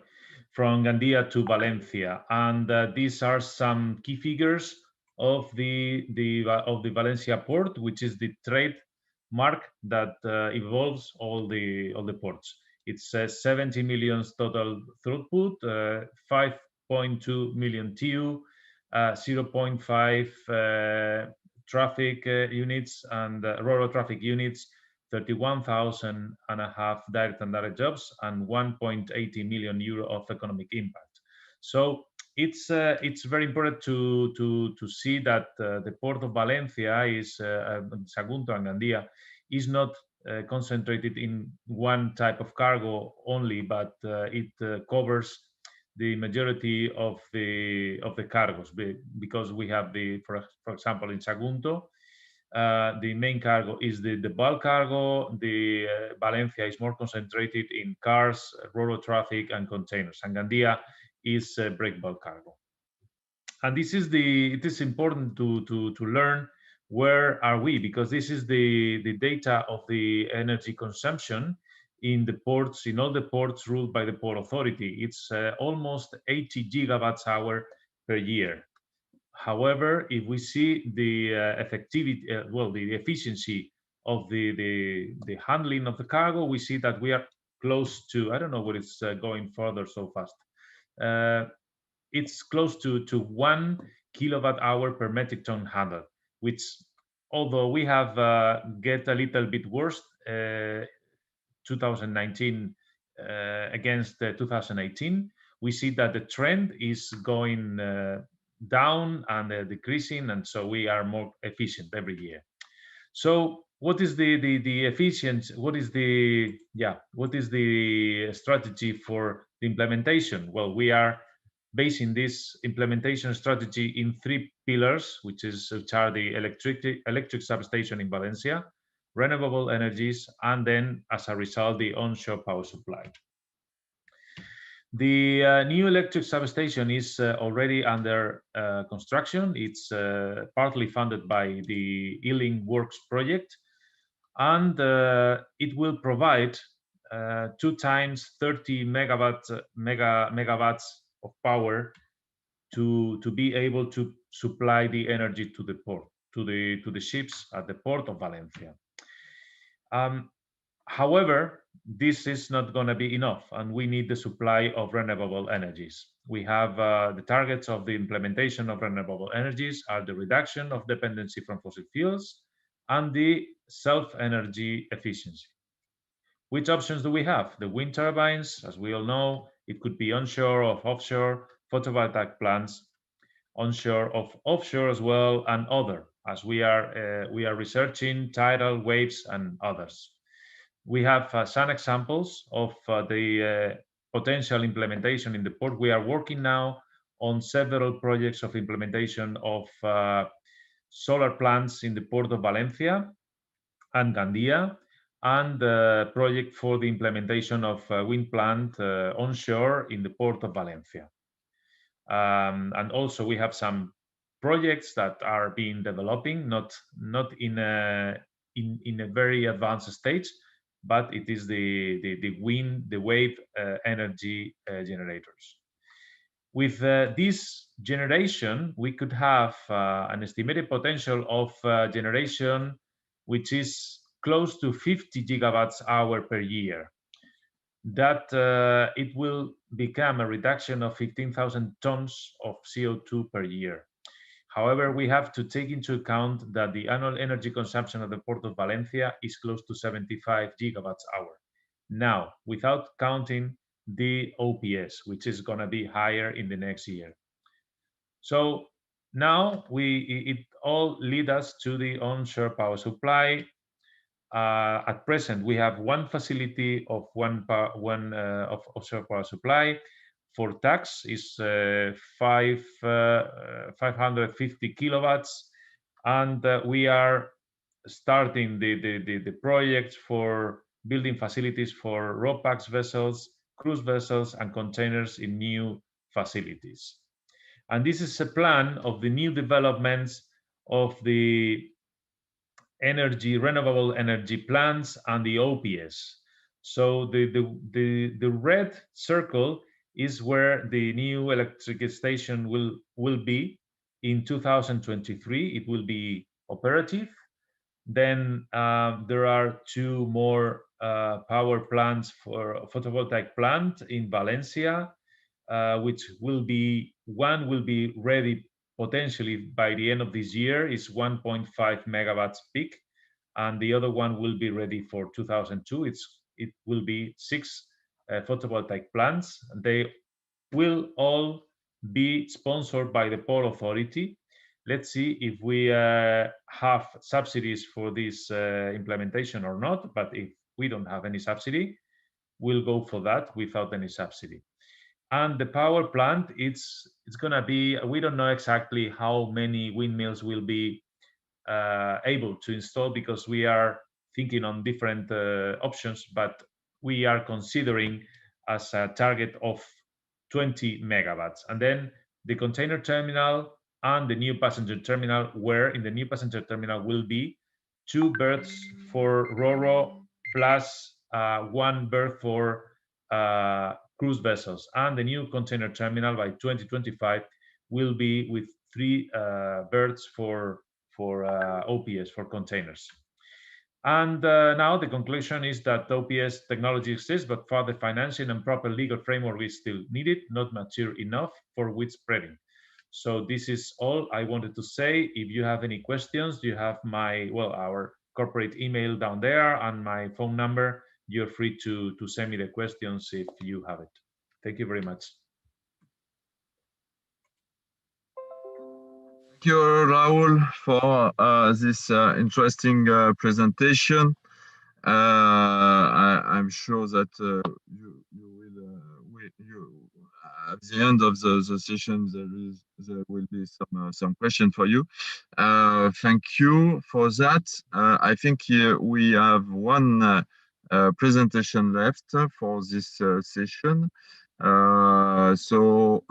Speaker 6: from Gandia to Valencia, and these are some key figures of the Valencia port, which is the trademark that involves all the ports. It's 70 million total throughput, 5.2 million TEU, 0.5 traffic units and rural traffic units, 31,500 direct and indirect jobs, and 1.80 million euro of economic impact. So it's very important to see that the port of Valencia is Sagunto and Gandia is not concentrated in one type of cargo only, but it covers the majority of the cargos, because we have for example, in Sagunto, the main cargo is the bulk cargo. The Valencia is more concentrated in cars, rural traffic, and containers, and Gandia is break bulk cargo. And it is important to learn where are we, because this is the data of the energy consumption in the ports, in all the ports ruled by the Port Authority. It's almost 80 gigawatts hour per year. However, if we see the effectivity, the efficiency of the handling of the cargo, we see that we are close to, I don't know what it's going further so fast. It's close to 1 kilowatt hour per metric ton handled, which, although we have get a little bit worse 2019 against 2018, we see that the trend is going down and decreasing, and so we are more efficient every year. So what is the efficiency? What is the strategy for the implementation? Well, we are basing this implementation strategy in 3 pillars, which are the electric substation in Valencia, renewable energies, and then, as a result, the onshore power supply. The new electric substation is already under construction. It's partly funded by the Ealing Works project, and it will provide 2 times 30 megawatts of power to be able to supply the energy to the port, to the ships at the port of Valencia. However, this is not going to be enough, and we need the supply of renewable energies. We have the targets of the implementation of renewable energies are the reduction of dependency from fossil fuels and the self-energy efficiency. Which options do we have? The wind turbines, as we all know, it could be onshore or offshore, photovoltaic plants, onshore or offshore as well, and other, as we are researching tidal waves and others. We have some examples of the potential implementation in the port. We are working now on several projects of implementation of solar plants in the port of Valencia and Gandia, and the project for the implementation of wind plant onshore in the port of Valencia. And also we have some projects that are being developing, not in a very advanced stage, but it is the wave energy generators. With this generation, we could have an estimated potential of generation which is close to 50 gigawatts hour per year. That it will become a reduction of 15,000 tons of CO2 per year. However, we have to take into account that the annual energy consumption of the Port of Valencia is close to 75 gigawatts hour. Now, without counting the OPS, which is going to be higher in the next year. So now it all leads us to the onshore power supply. At present, we have 1 facility of offshore power supply. For tax is 550 kilowatts, and we are starting the project for building facilities for RoPax vessels, cruise vessels, and containers in new facilities. And this is a plan of the new developments of the renewable energy plants and the OPS. So the red circle is where the new electric station will be in 2023. It will be operative. Then there are 2 more power plants for a photovoltaic plant in Valencia, which one will be ready potentially by the end of this year, is 1.5 megawatts peak, and the other one will be ready for 2002. It will be 6 photovoltaic plants. They will all be sponsored by the Port Authority. Let's see if we have subsidies for this implementation or not, but if we don't have any subsidy, we'll go for that without any subsidy. And the power plant, it's going to be, we don't know exactly how many windmills will be able to install, because we are thinking on different options, but we are considering as a target of 20 megawatts. And then the container terminal and the new passenger terminal, where in the new passenger terminal will be 2 berths for Ro-Ro plus 1 berth for cruise vessels. And the new container terminal by 2025 will be with 3 berths for OPS, for containers. And now the conclusion is that OPS technology exists, but further financing and proper legal framework is still needed, not mature enough for widespreading. So this is all I wanted to say. If you have any questions, you have my, well, our corporate email down there and my phone number. You're free to send me the questions if you have it. Thank you very much.
Speaker 2: Thank you, Raul, for this interesting presentation. I'm sure that you will, at the end of the session, there will be some question for you. Thank you for that. I think we have one presentation left for this session. So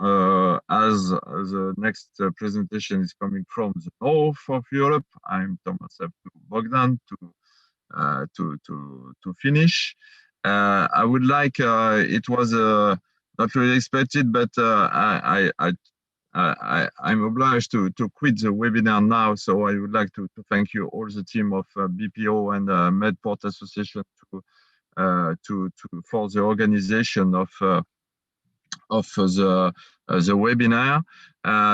Speaker 2: as the next presentation is coming from the north of Europe, I'm Thomas Bogdan to finish. I would like, it was not really expected, but I'm obliged to quit the webinar now. So I would like to thank you, all the team of BPO and Medport Association for the organization of the webinar.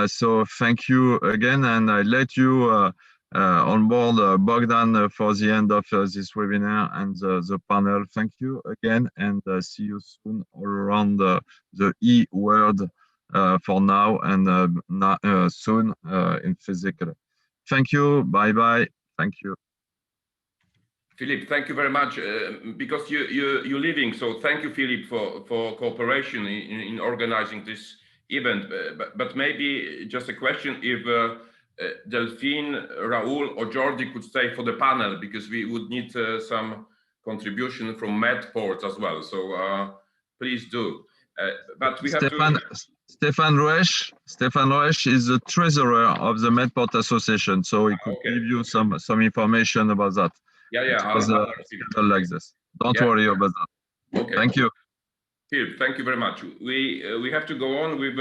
Speaker 2: So thank you again, and I let you on board Bogdan for the end of this webinar and the panel. Thank you again, and see you soon all around the e-world for now, and soon in physical. Thank you. Bye bye. Thank you.
Speaker 1: Philippe, thank you very much, because you're leaving. So thank you, Philippe, for cooperation in organizing this event. But maybe just a question, if Delphine, Raul, or Jordi could stay for the panel, because we would need some contribution from Medport as well. So please do. But we have
Speaker 2: Stefan Roesch is the treasurer of the Medport Association, so he could give you some information about that.
Speaker 1: Yeah.
Speaker 2: Like this. Don't worry about that. Okay. Thank you.
Speaker 1: Phil, thank you very much. We have to go on with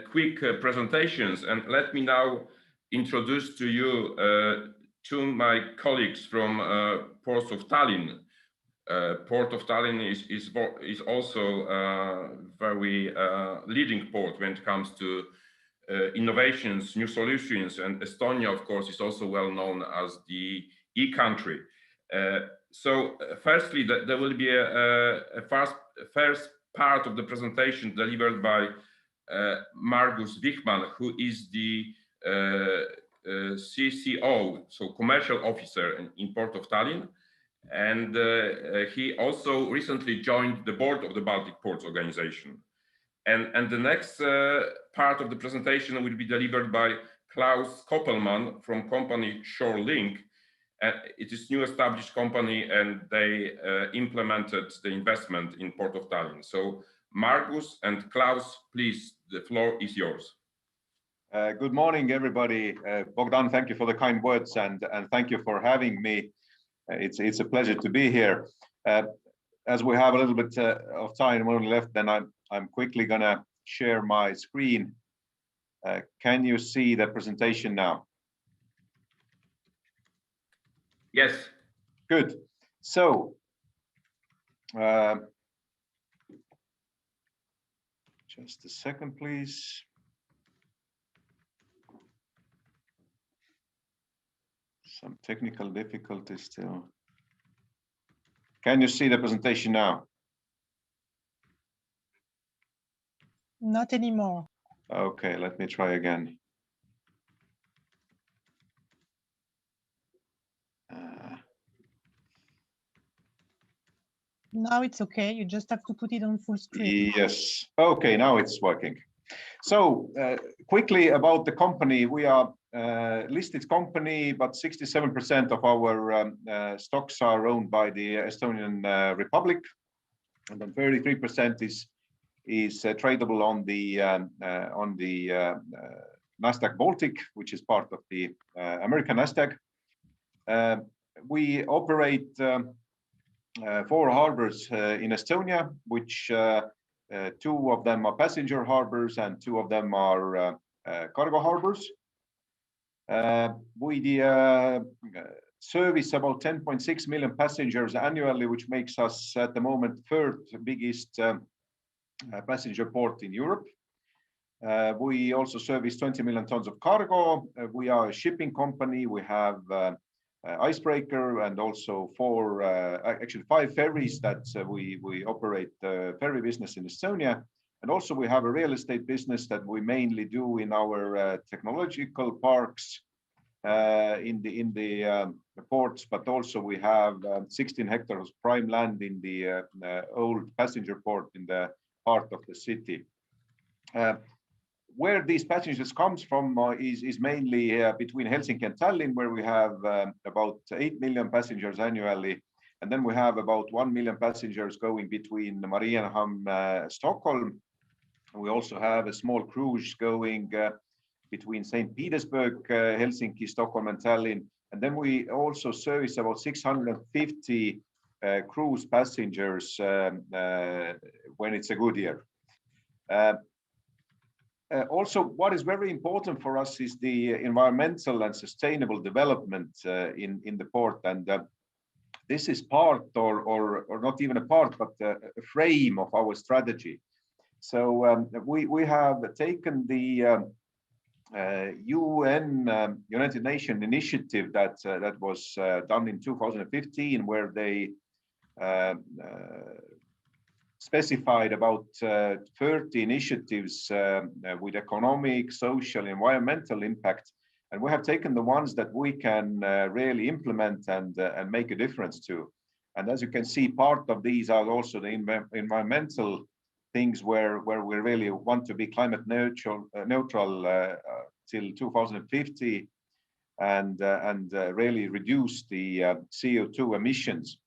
Speaker 1: quick presentations, and let me now introduce to you two my colleagues from Port of Tallinn. Port of Tallinn is also a very leading port when it comes to innovations, new solutions, and Estonia, of course, is also well known as the e-country. So firstly, there will be a first part of the presentation delivered by Margus Wichmann, who is the CCO, so commercial officer in Port of Tallinn. And he also recently joined the board of the Baltic Ports Organization. And the next part of the presentation will be delivered by Klaus Koppelmann from company ShoreLink. It is a new established company, and they implemented the investment in Port of Tallinn. So Margus and Klaus, please, the floor is yours.
Speaker 7: Good morning, everybody. Bogdan, thank you for the kind words, and thank you for having me. It's a pleasure to be here. As we have a little bit of time only left, then I'm quickly gonna share my screen. Can you see the presentation now?
Speaker 1: Yes.
Speaker 7: Good. So, just a second, please. Some technical difficulties still. Can you see the presentation now?
Speaker 3: Not anymore.
Speaker 7: Okay, let me try again.
Speaker 3: Now it's okay. You just have to put it on full screen.
Speaker 7: Yes. Okay, now it's working. So quickly about the company, we are a listed company, but 67% of our stocks are owned by the Estonian Republic, and then 33% is tradable on the Nasdaq Baltic, which is part of the American Nasdaq. We operate 4 harbors in Estonia, which 2 of them are passenger harbors and 2 of them are cargo harbors. We service about 10.6 million passengers annually, which makes us at the moment 3rd biggest passenger port in Europe. We also service 20 million tons of cargo. We are a shipping company. We have icebreaker and also 5 ferries that we operate ferry business in Estonia. And also we have a real estate business that we mainly do in our technological parks in the ports, but also we have 16 hectares prime land in the old passenger port in the heart of the city. Where these passengers comes from is mainly between Helsinki and Tallinn, where we have about 8 million passengers annually. And then we have about 1 million passengers going between Mariehamn, Stockholm. We also have a small cruise going between St. Petersburg, Helsinki, Stockholm, and Tallinn. And then we also service about 650 cruise passengers when it's a good year. Also, what is very important for us is the environmental and sustainable development in the port. And this is part or not even a part, but a frame of our strategy. So we have taken the UN United Nations initiative that was done in 2015, where they specified about 30 initiatives with economic, social, environmental impact, and we have taken the ones that we can really implement and make a difference to. And as you can see, part of these are also the environmental things where we really want to be climate neutral till 2050 and really reduce the CO2 emissions.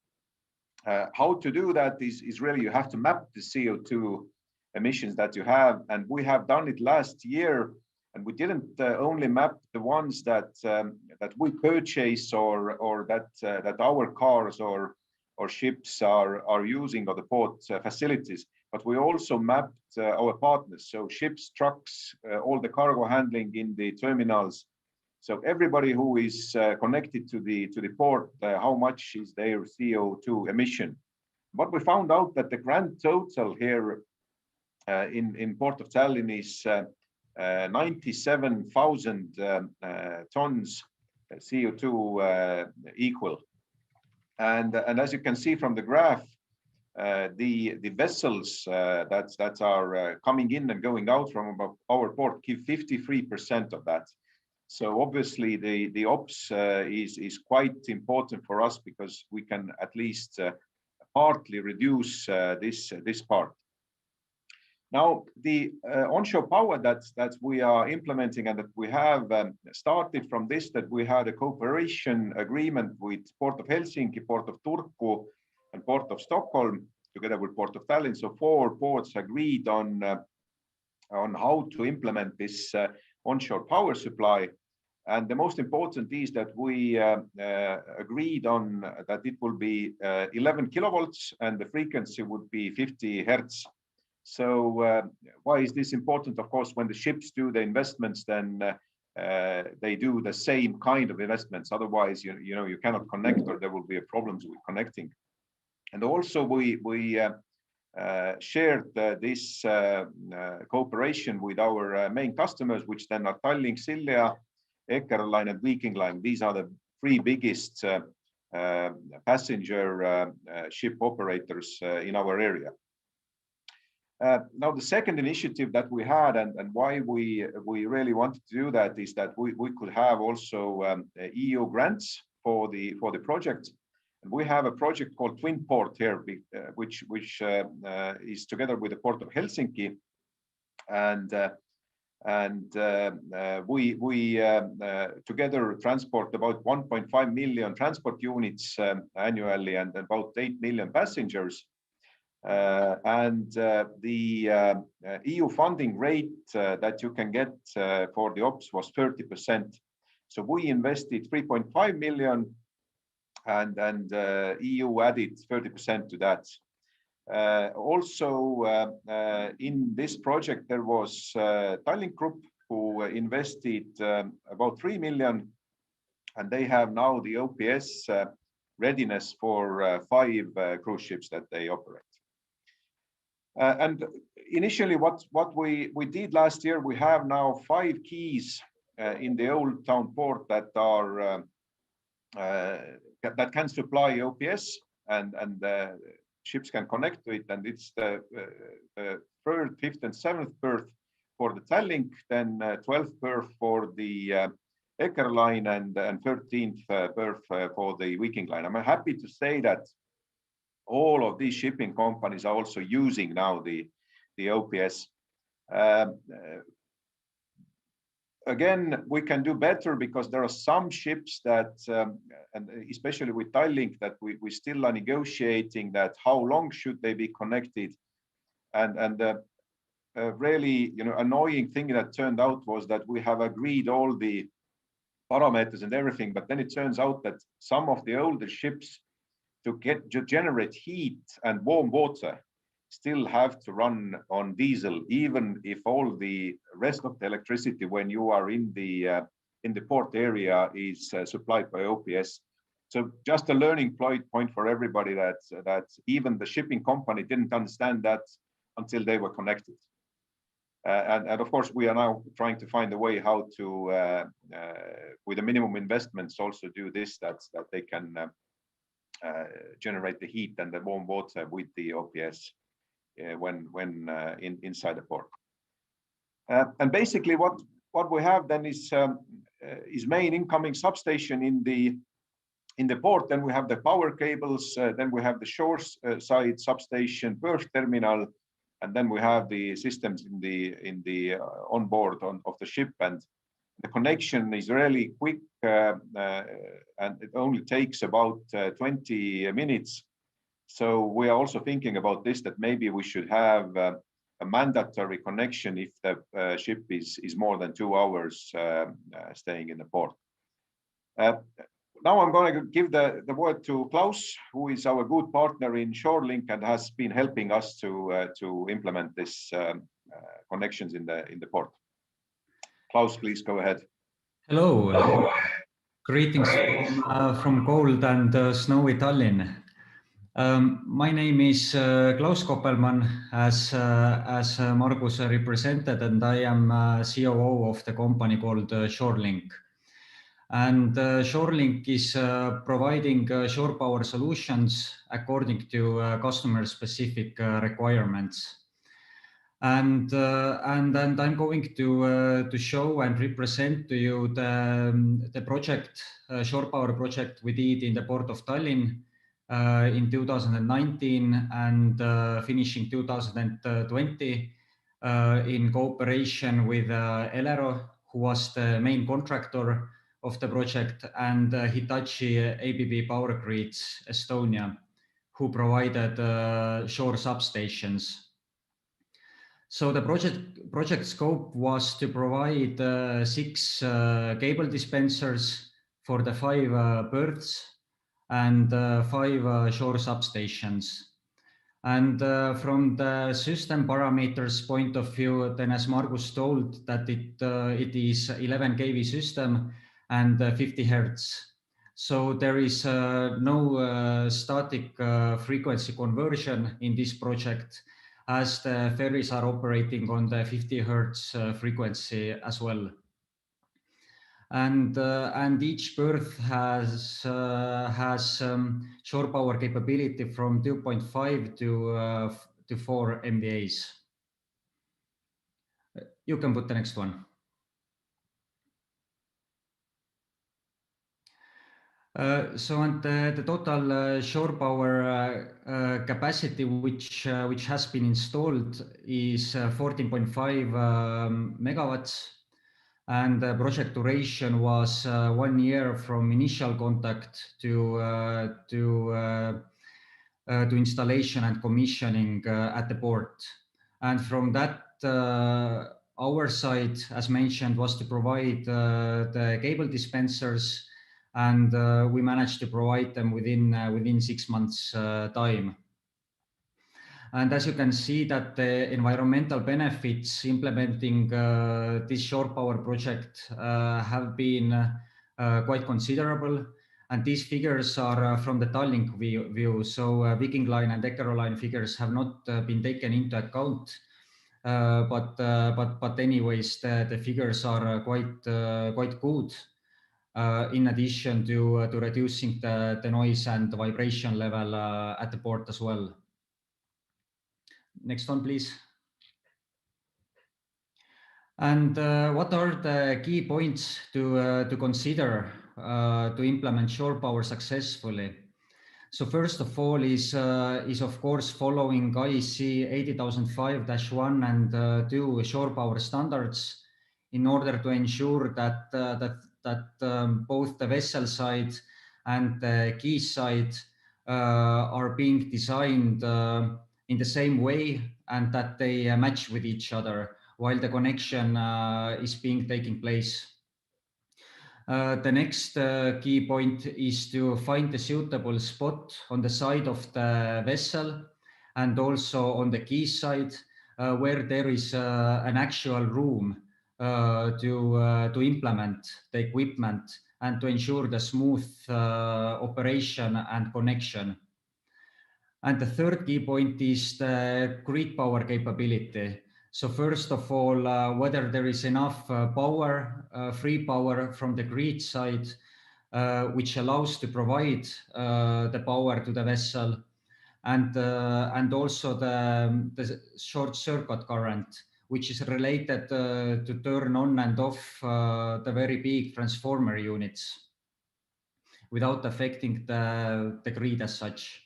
Speaker 7: How to do that is really you have to map the CO2 emissions that you have, and we have done it last year. And we didn't only map the ones that we purchase or that our cars or ships are using or the port facilities, but we also mapped our partners, so ships, trucks, all the cargo handling in the terminals. So everybody who is connected to the port, how much is their CO2 emission? But we found out that the grand total here in Port of Tallinn is 97,000 tons CO2 equal. And as you can see from the graph, the vessels that are coming in and going out from our port give 53% of that. So obviously the ops is quite important for us because we can at least partly reduce this part. Now the onshore power that we are implementing and that we have started from this, that we had a cooperation agreement with Port of Helsinki, Port of Turku, and Port of Stockholm, together with Port of Tallinn. So 4 ports agreed on how to implement this onshore power supply. And the most important is that we agreed on that it will be 11 kilovolts and the frequency would be 50 hertz. So why is this important? Of course, when the ships do the investments, then they do the same kind of investments. Otherwise, you cannot connect, or there will be problems with connecting. And also we shared this cooperation with our main customers, which then are Tallink, Silja, Eckerö Line, and Viking Line. These are the 3 biggest passenger ship operators in our area. Now, the second initiative that we had and why we really wanted to do that is that we could have also EU grants for the project. We have a project called Twin Port here, which is together with the port of Helsinki, and we together transport about 1.5 million transport units annually and about 8 million passengers. The EU funding rate that you can get for the ops was 30%. So we invested 3.5 million, and EU added 30% to that. Also, in this project, there was Tallink Group who invested about 3 million, and they have now the OPS readiness for 5 cruise ships that they operate. And initially, what we did last year, we have now 5 quays in the old town port that are that can supply OPS, and ships can connect to it, and it's the 3rd, 5th, and 7th berth for the Tallink, then 12th berth for the Eckerö line, and 13th berth for the Viking line. I'm happy to say that all of these shipping companies are also using now the OPS. Again, we can do better because there are some ships that, and especially with Tallink, that we still are negotiating that how long should they be connected. And really, annoying thing that turned out was that we have agreed all the parameters and everything, but then it turns out that some of the older ships to generate heat and warm water still have to run on diesel, even if all the rest of the electricity when you are in the port area is supplied by OPS. So just a learning point for everybody that even the shipping company didn't understand that until they were connected. And of course, we are now trying to find a way how to, with the minimum investments, also do this, that they can generate the heat and the warm water with the OPS when inside the port. And basically, what we have then is main incoming substation in the port. Then we have the power cables. Then we have the shore side substation, berth terminal, and then we have the systems in the on board of the ship. And the connection is really quick, and it only takes about 20 minutes. So we are also thinking about this, that maybe we should have a mandatory connection if the ship is more than 2 hours staying in the port. Now I'm going to give the word to Klaus, who is our good partner in ShoreLink and has been helping us to implement this connections in the port. Klaus, please go ahead.
Speaker 8: Hello, greetings from cold and snowy Tallinn. My name is Klaus Koppelmann, as Margus represented, and I am COO of the company called ShoreLink. And ShoreLink is providing shore power solutions according to customer-specific requirements. And I'm going to show and represent to you the project, shore power project we did in the port of Tallinn in 2019 and finishing 2020 in cooperation with Elero, who was the main contractor of the project, and Hitachi ABB Power Grids Estonia, who provided shore substations. So the project scope was to provide 6 cable dispensers for the 5 berths and 5 shore substations. And from the system parameters point of view, then as Margus told, that it is 11 kV system and 50 Hertz. So there is no static frequency conversion in this project, as the ferries are operating on the 50 Hertz frequency as well. And each berth has shore power capability from 2.5 to 4 MVAs. You can put the next one. The total shore power capacity which has been installed is 14.5 megawatts, and the project duration was 1 year from initial contact to installation and commissioning at the port. And from that, our side, as mentioned, was to provide the cable dispensers, and we managed to provide them within 6 months time. And as you can see that the environmental benefits implementing this shore power project have been quite considerable. And these figures are from the Tallink view. So Viking Line and Eckerö Line figures have not been taken into account. But anyways, the figures are quite good. In addition to reducing the noise and the vibration level at the port as well. Next one, please. And what are the key points to consider to implement shore power successfully? So first of all is of course following IEC 80005-1 and 2 shore power standards in order to ensure that both the vessel side and the quay side are being designed in the same way and that they match with each other while the connection is taking place. The next key point is to find a suitable spot on the side of the vessel and also on the quay side where there is an actual room to implement the equipment and to ensure the smooth operation and connection. And the third key point is the grid power capability. So first of all, whether there is enough power, free power from the grid side, which allows to provide the power to the vessel, and also the short circuit current, which is related to turn on and off the very big transformer units without affecting the grid as such.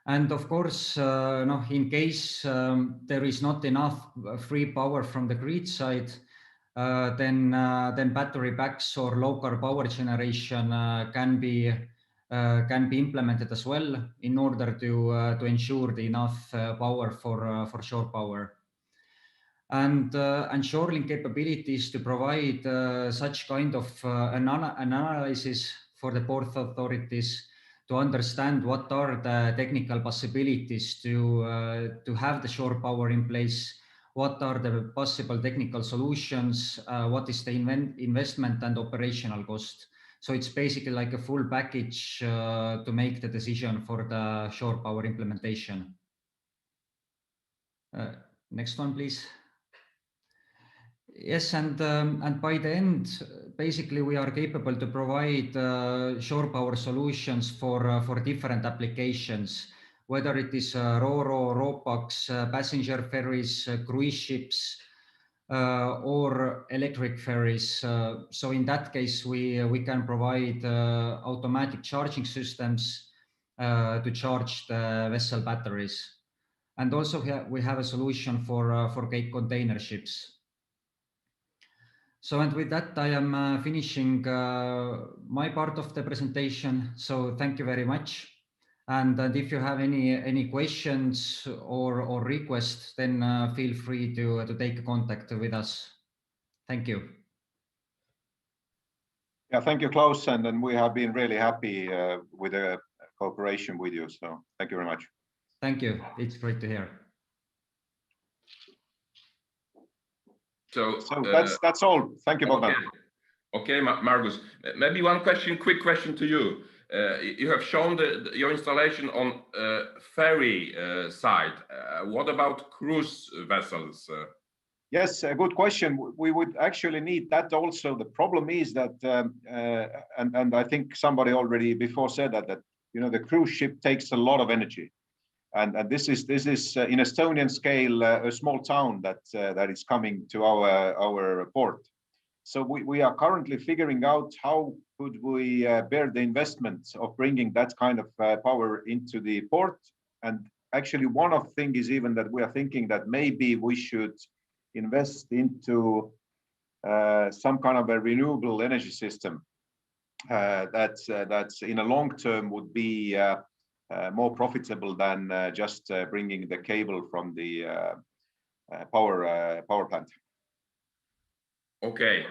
Speaker 8: And of course, in case there is not enough free power from the grid side, then battery packs or local power generation can be implemented as well in order to ensure the enough power for shore power. And shoreline capabilities to provide such kind of an analysis for the port authorities to understand what are the technical possibilities to have the shore power in place, what are the possible technical solutions, what is the investment and operational cost. So it's basically like a full package to make the decision for the shore power implementation. Next one, please. Yes, and by the end, basically we are capable to provide shore power solutions for different applications, whether it is ro-ro, ro-pax, passenger ferries, cruise ships, or electric ferries. So in that case, we can provide automatic charging systems to charge the vessel batteries, and also we have a solution for container ships. So, and with that, I am finishing my part of the presentation. So thank you very much. And if you have any questions or requests, then feel free to take contact with us. Thank you.
Speaker 7: Yeah, thank you, Klaus. And then we have been really happy with the cooperation with you. So thank you very much.
Speaker 8: Thank you. It's great to hear.
Speaker 7: So that's all. Thank you, Bogdan.
Speaker 1: Okay, Margus. Maybe one quick question to you. You have shown your installation on ferry side. What about cruise vessels?
Speaker 7: Yes, a good question. We would actually need that also. The problem is that, and I think somebody already before said that the cruise ship takes a lot of energy. And this is in Estonian scale a small town that is coming to our port. So we are currently figuring out how could we bear the investment of bringing that kind of power into the port? And actually, one of the things is even that we are thinking that maybe we should invest into some kind of a renewable energy system that's in a long term would be more profitable than just bringing the cable from the power plant.
Speaker 1: Okay.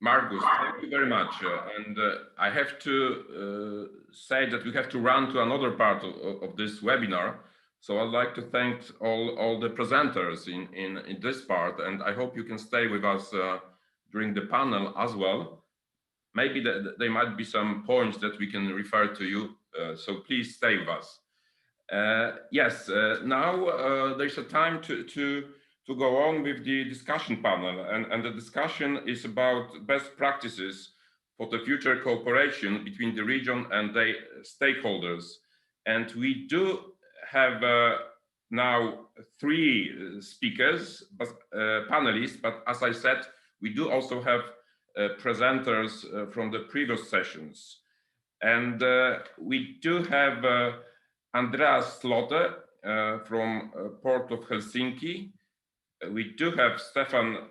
Speaker 1: Margus, thank you very much. And I have to say that we have to run to another part of this webinar. So I'd like to thank all the presenters in this part, and I hope you can stay with us during the panel as well. Maybe there might be some points that we can refer to you, so please stay with us. Yes, now there's a time to go on with the discussion panel, and the discussion is about best practices for the future cooperation between the region and the stakeholders. And we do have now 3 speakers, panelists, but as I said, we do also have presenters from the previous sessions. And we do have Andreas Slotte from Port of Helsinki. We do have Stefan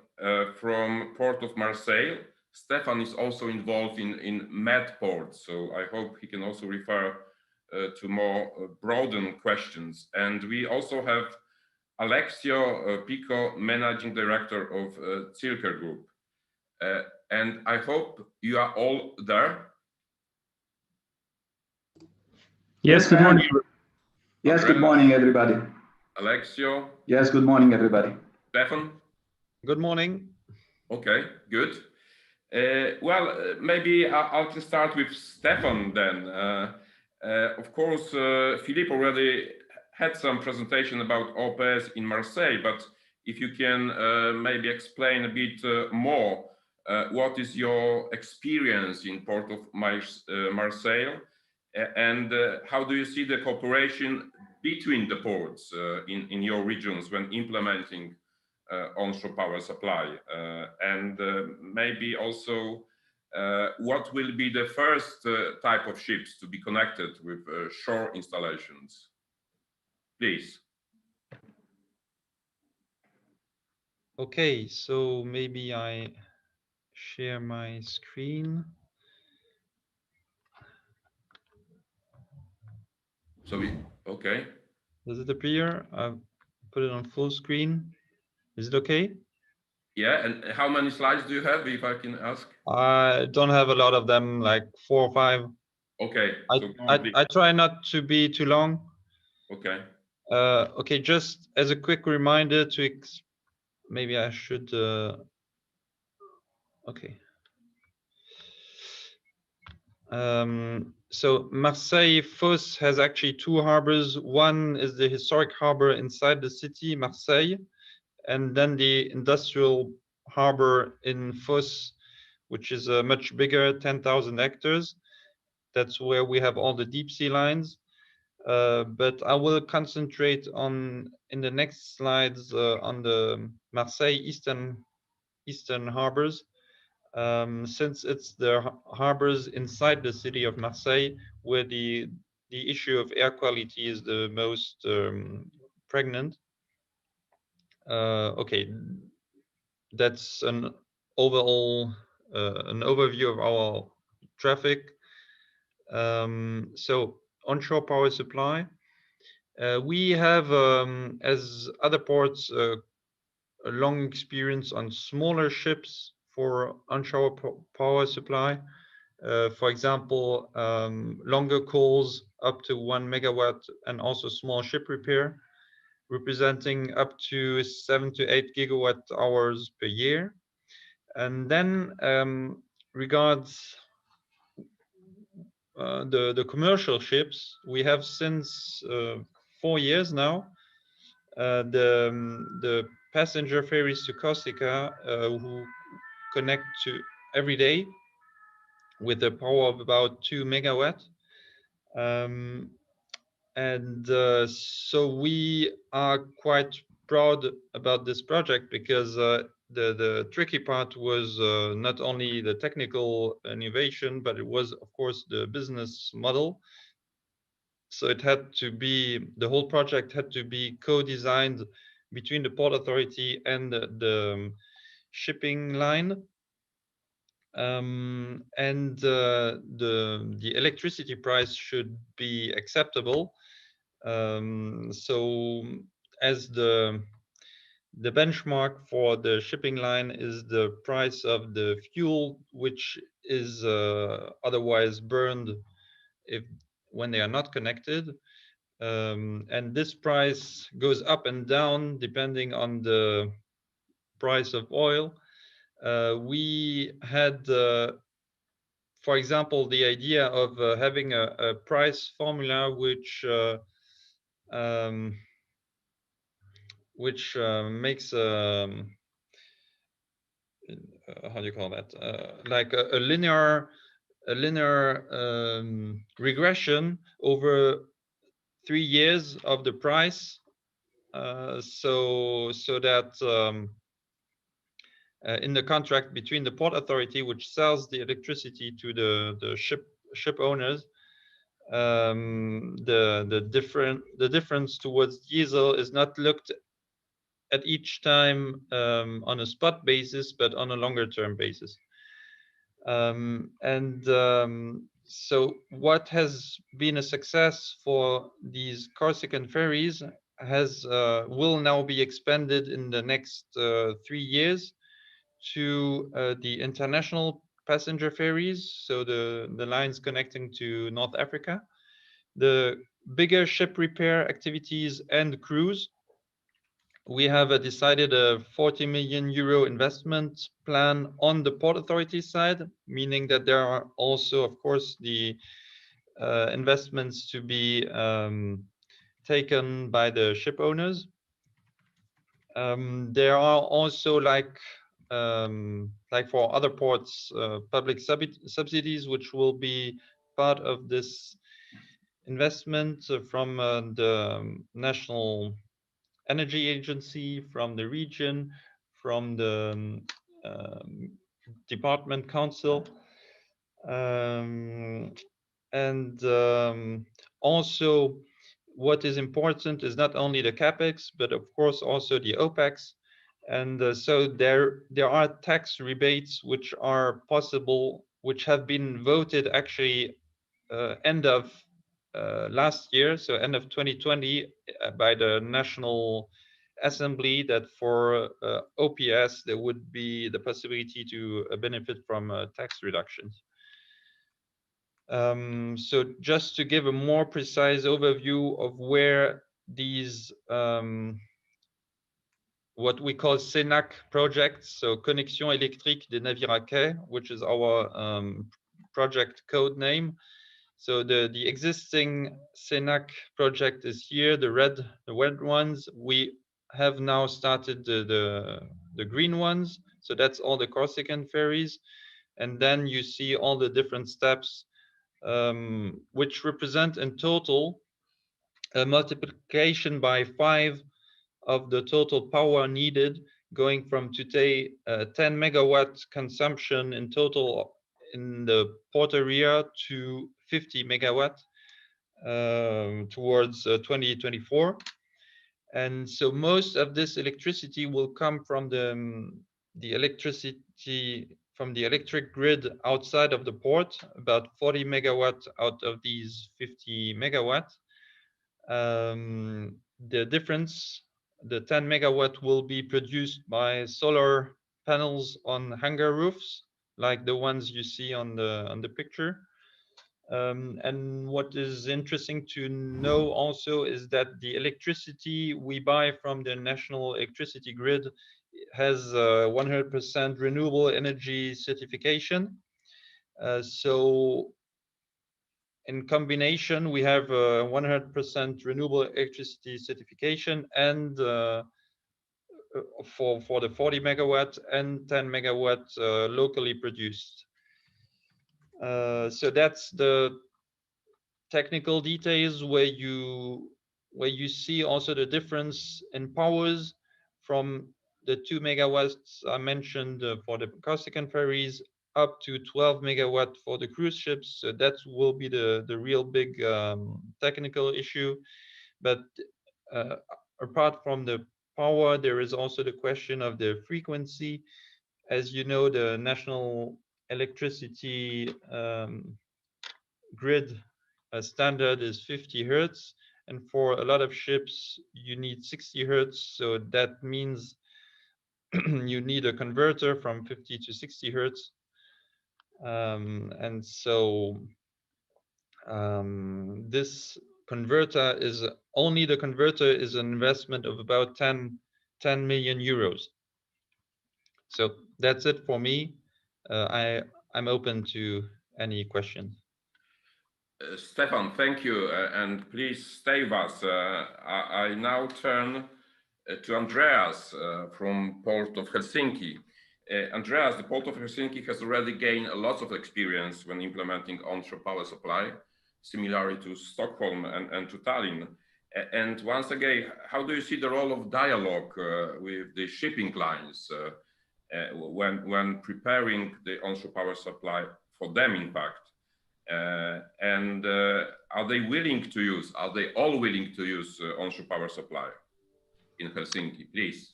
Speaker 1: from Port of Marseille. Stefan is also involved in Medport, so I hope he can also refer to more broadened questions. And we also have Alexio Pico, Managing Director of Zilker Group. And I hope you are all there.
Speaker 9: Yes, good morning. Yes, good morning, everybody.
Speaker 1: Alexio.
Speaker 9: Yes, good morning, everybody.
Speaker 1: Stefan.
Speaker 10: Good morning.
Speaker 1: Okay, good. Well, maybe I'll just start with Stefan then. Of course, Philippe already had some presentation about OPS in Marseille, but if you can maybe explain a bit more, what is your experience in Port of Marseille, and how do you see the cooperation between the ports in your regions when implementing onshore power supply, and maybe also what will be the first type of ships to be connected with shore installations? Please.
Speaker 10: Okay, so maybe I share my screen.
Speaker 1: So okay.
Speaker 10: Does it appear? I've put it on full screen. Is it okay?
Speaker 1: Yeah, and how many slides do you have, if I can ask?
Speaker 10: I don't have a lot of them, like 4 or 5.
Speaker 1: Okay.
Speaker 10: I try not to be too long.
Speaker 1: Okay.
Speaker 10: Okay, just as a quick reminder to maybe I should. Okay. So Marseille-Fos has actually 2 harbors. One is the historic harbor inside the city, Marseille, and then the industrial harbor in Fos, which is much bigger, 10,000 hectares. That's where we have all the deep sea lines. But I will concentrate on, in the next slides, on the Marseille eastern harbors. Since it's the harbors inside the city of Marseille where the issue of air quality is the most pregnant. Okay, that's an overall an overview of our traffic. So onshore power supply, we have, as other ports, a long experience on smaller ships for onshore power supply. For example, longer calls up to 1 megawatt, and also small ship repair, representing up to 7 to 8 gigawatt hours per year. And then regards the commercial ships, we have since 4 years now the passenger ferries to Corsica, who connect to every day with a power of about 2 megawatt. So we are quite proud about this project because the tricky part was not only the technical innovation, but it was, of course, the business model. So it had to be, the whole project had to be co-designed between the Port Authority and the shipping line. And the electricity price should be acceptable. So as the benchmark for the shipping line is the price of the fuel, which is otherwise burned when they are not connected. And this price goes up and down depending on the price of oil. We had, for example, the idea of having a price formula which makes how do you call that? Like a linear regression over 3 years of the price, so that in the contract between the Port Authority, which sells the electricity to the ship owners, the difference towards diesel is not looked at each time on a spot basis, but on a longer term basis. So what has been a success for these Corsican ferries will now be expanded in the next 3 years to the international passenger ferries, so the lines connecting to North Africa, the bigger ship repair activities and cruise. We have decided a 40 million euro investment plan on the Port Authority side, meaning that there are also, of course, the investments to be taken by the ship owners. There are also, like for other ports, public subsidies, which will be part of this investment from the National Energy Agency, from the region, from the department council. Also, what is important is not only the capex, but of course also the opex. And so there are tax rebates which are possible, which have been voted actually end of last year, so end of 2020, by the National Assembly, that for OPS there would be the possibility to benefit from tax reductions. So just to give a more precise overview of where these what we call CENAC projects, so Connexion électrique des navires à quai, which is our project code name. So the existing CENAC project is here, the red ones. We have now started the green ones. So that's all the Corsican ferries. And then you see all the different steps, which represent in total a multiplication by 5 of the total power needed, going from today 10 megawatt consumption in total in the port area to 50 megawatt towards 2024. And so most of this electricity will come from the electricity from the electric grid outside of the port, about 40 megawatt out of these 50 megawatt. The difference, the 10 megawatt, will be produced by solar panels on hangar roofs, like the ones you see on the picture. And what is interesting to know also is that the electricity we buy from the national electricity grid has 100% renewable energy certification. So in combination, we have 100% renewable electricity certification, and for the 40 megawatt and 10 megawatt locally produced. So that's the technical details where you see also the difference in powers from the 2 megawatts I mentioned for the Corsican ferries, up to 12 megawatt for the cruise ships. So that will be the real big technical issue. But apart from the power, there is also the question of the frequency. As you know, the national electricity grid standard is 50 hertz. And for a lot of ships, you need 60 hertz. So that means you need a converter from 50 to 60 hertz. And so this converter is only the converter is an investment of about 10 million euros. So that's it for me. I'm open to any questions.
Speaker 1: Stefan, thank you, and please stay with us. I now turn to Andreas from Port of Helsinki. Andreas, the Port of Helsinki has already gained a lot of experience when implementing onshore power supply, similarly to Stockholm and to Tallinn. And once again, how do you see the role of dialogue with the shipping lines when preparing the onshore power supply for them, in fact? And are they all willing to use onshore power supply in Helsinki, please?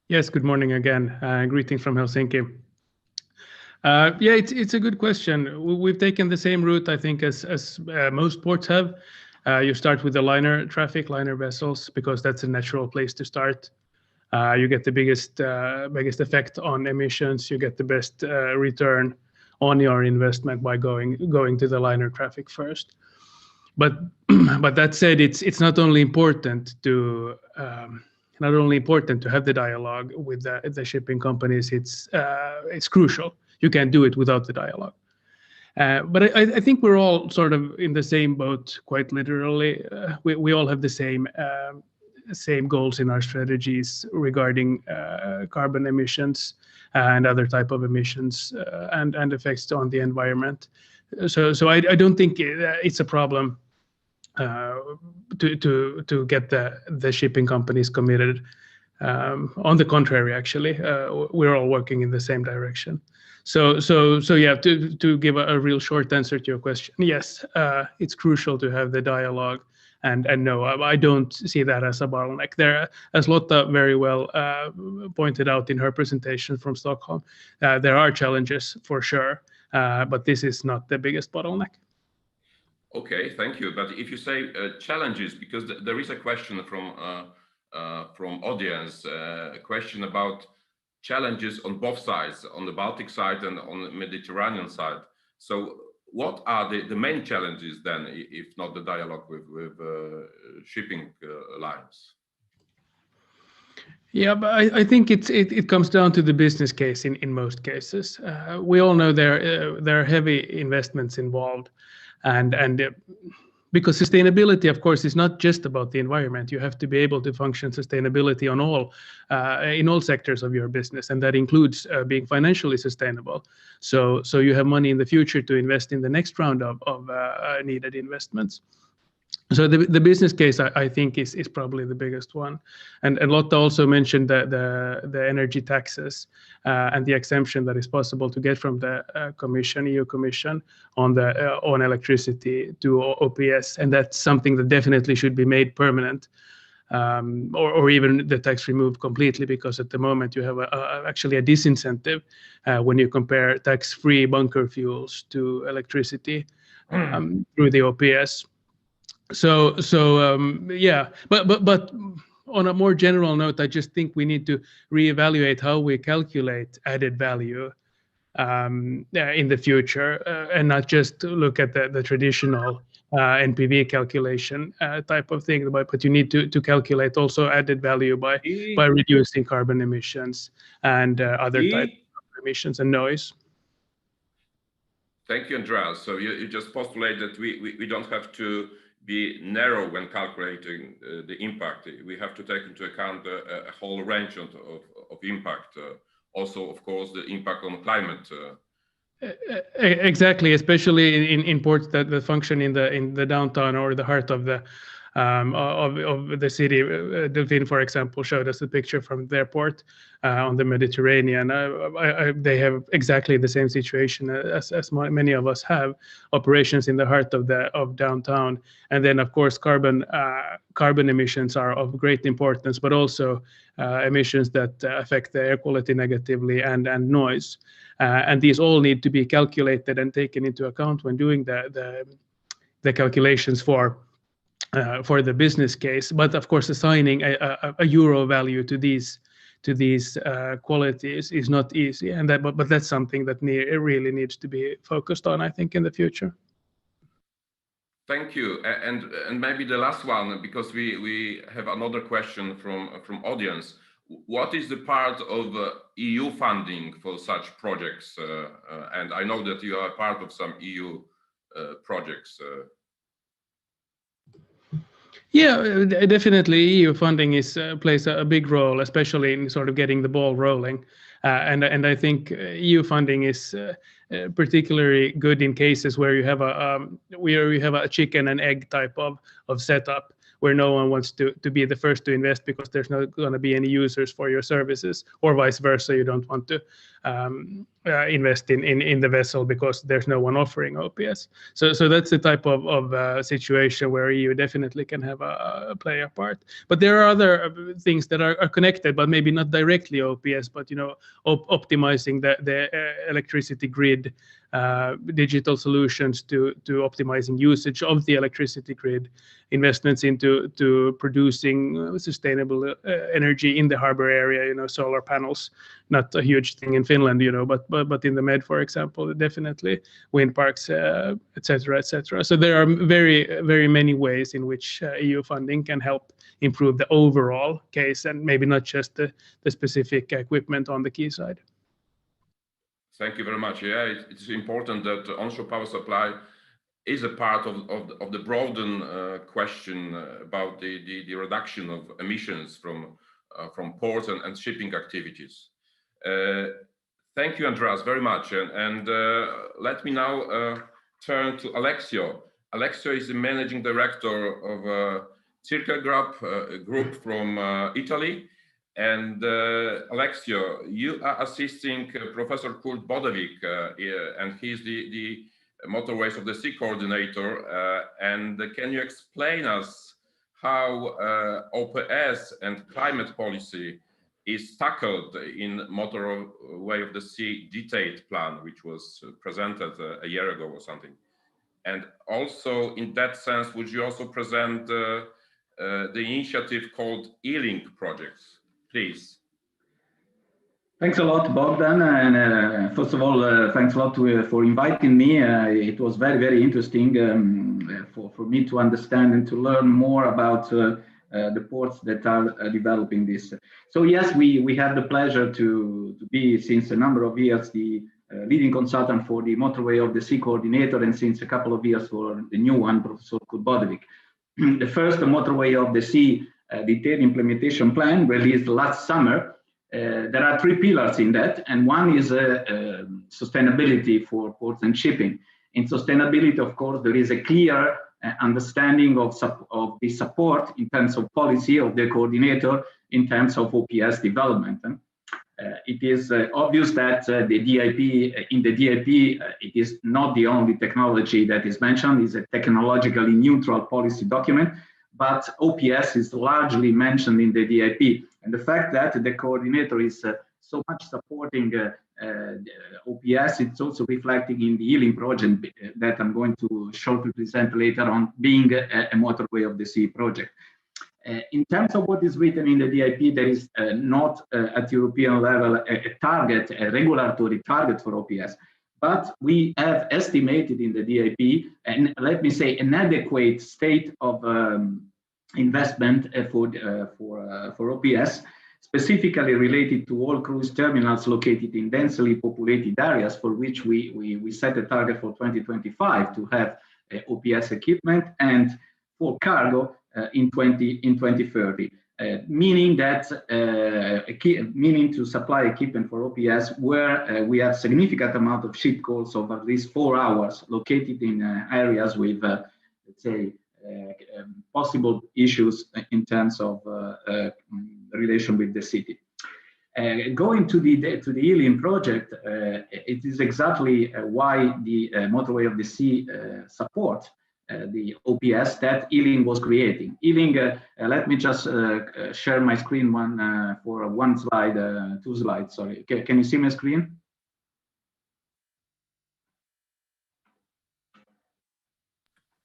Speaker 9: Yes, good morning again. Greetings from Helsinki. Yeah, it's a good question. We've taken the same route, I think, as most ports have. You start with the liner traffic, liner vessels, because that's a natural place to start. You get the biggest effect on emissions. You get the best return on your investment by going to the liner traffic first. But that said, it's not only important to have the dialogue with the shipping companies. It's crucial. You can't do it without the dialogue. But I think we're all sort of in the same boat, quite literally. We all have the same goals in our strategies regarding carbon emissions and other type of emissions and effects on the environment. So I don't think it's a problem to get the shipping companies committed. On the contrary, actually, we're all working in the same direction. So yeah, to give a real short answer to your question, yes, it's crucial to have the dialogue. And no, I don't see that as a bottleneck. There, as Lotta very well pointed out in her presentation from Stockholm, there are challenges for sure, but this is not the biggest bottleneck.
Speaker 1: Okay, thank you. But if you say challenges, because there is a question from audience, a question about challenges on both sides, on the Baltic side and on the Mediterranean side. So what are the main challenges then, if not the dialogue with shipping lines?
Speaker 9: Yeah, but I think it comes down to the business case in most cases. We all know there are heavy investments involved, and because sustainability, of course, is not just about the environment. You have to be able to function sustainability in all sectors of your business, and that includes being financially sustainable. So you have money in the future to invest in the next round of needed investments. So the business case, I think, is probably the biggest one. And Lotta also mentioned the energy taxes and the exemption that is possible to get from the EU Commission on electricity to OPS, and that's something that definitely should be made permanent, or even the tax removed completely, because at the moment you have actually a disincentive when you compare tax-free bunker fuels to electricity through the OPS. So yeah, but on a more general note, I just think we need to reevaluate how we calculate added value in the future, and not just look at the traditional NPV calculation type of thing, but you need to calculate also added value by reducing carbon emissions and other types of emissions and noise.
Speaker 1: Thank you, Andreas. So you just postulate that we don't have to be narrow when calculating the impact. We have to take into account a whole range of impact. Also, of course, the impact on climate.
Speaker 9: Exactly, especially in ports that function in the downtown or the heart of the of the city. Delphine, for example, showed us a picture from their port on the Mediterranean. They have exactly the same situation as many of us have, operations in the heart of downtown. And then, of course, carbon emissions are of great importance, but also emissions that affect the air quality negatively and noise. And these all need to be calculated and taken into account when doing the calculations for the business case. But of course, assigning a euro value to these qualities is not easy, and but that's something that really needs to be focused on, I think, in the future.
Speaker 1: Thank you, and maybe the last one, because we have another question from audience. What is the part of EU funding for such projects? And I know that you are part of some EU projects.
Speaker 9: Yeah, definitely EU funding plays a big role, especially in sort of getting the ball rolling. And I think EU funding is particularly good in cases where you have a chicken and egg type of setup, where no one wants to be the first to invest because there's not going to be any users for your services, or vice versa. You don't want to invest in the vessel because there's no one offering OPS. So that's the type of situation where EU definitely can have play a part. But there are other things that are connected, but maybe not directly OPS, but optimizing the electricity grid, digital solutions to optimizing usage of the electricity grid, investments into producing sustainable energy in the harbor area, solar panels, not a huge thing in Finland, but in the Med, for example, definitely wind parks, etc., etc. So there are very, very many ways in which EU funding can help improve the overall case, and maybe not just the specific equipment on the quayside.
Speaker 1: Thank you very much. Yeah, it's important that onshore power supply is a part of the broader question about the reduction of emissions from ports and shipping activities. Thank you, Andreas, very much. And let me now turn to Alexio. Alexio is the managing director of Circle Group from Italy. And Alexio, you are assisting Professor Kurt Bodevik, and he's the Motorways of the Sea coordinator. And can you explain us how OPS and climate policy is tackled in Motorway of the Sea detailed plan, which was presented a year ago or something? And also, in that sense, would you also present the initiative called E-Link projects, please?
Speaker 11: Thanks a lot, Bogdan. And first of all, thanks a lot for inviting me. It was very, very interesting for me to understand and to learn more about the ports that are developing this. So yes, we have the pleasure to be, since a number of years, the leading consultant for the Motorway of the Sea coordinator, and since a couple of years for the new one, Professor Kurt Bodevik. The first Motorway of the Sea detailed implementation plan released last summer. There are three pillars in that, and one is sustainability for ports and shipping. In sustainability, of course, there is a clear understanding of the support in terms of policy of the coordinator in terms of OPS development. It is obvious that in the DIP, it is not the only technology that is mentioned. It's a technologically neutral policy document, but OPS is largely mentioned in the DIP. And the fact that the coordinator is so much supporting OPS, it's also reflecting in the E-Link project that I'm going to shortly present later on, being a Motorway of the Sea project. In terms of what is written in the DIP, there is not at European level a regulatory target for OPS, but we have estimated in the DIP, and let me say, an adequate state of investment for OPS, specifically related to all cruise terminals located in densely populated areas, for which we set a target for 2025 to have OPS equipment, and for cargo in 2030, meaning to supply equipment for OPS where we have significant amount of ship calls of at least 4 hours located in areas with, let's say, possible issues in terms of relation with the city. Going to the Ealing project, it is exactly why the Motorway of the Sea support the OPS that Ealing was creating. Ealing, let me just share my screen for one slide, two slides, sorry. Can you see my screen?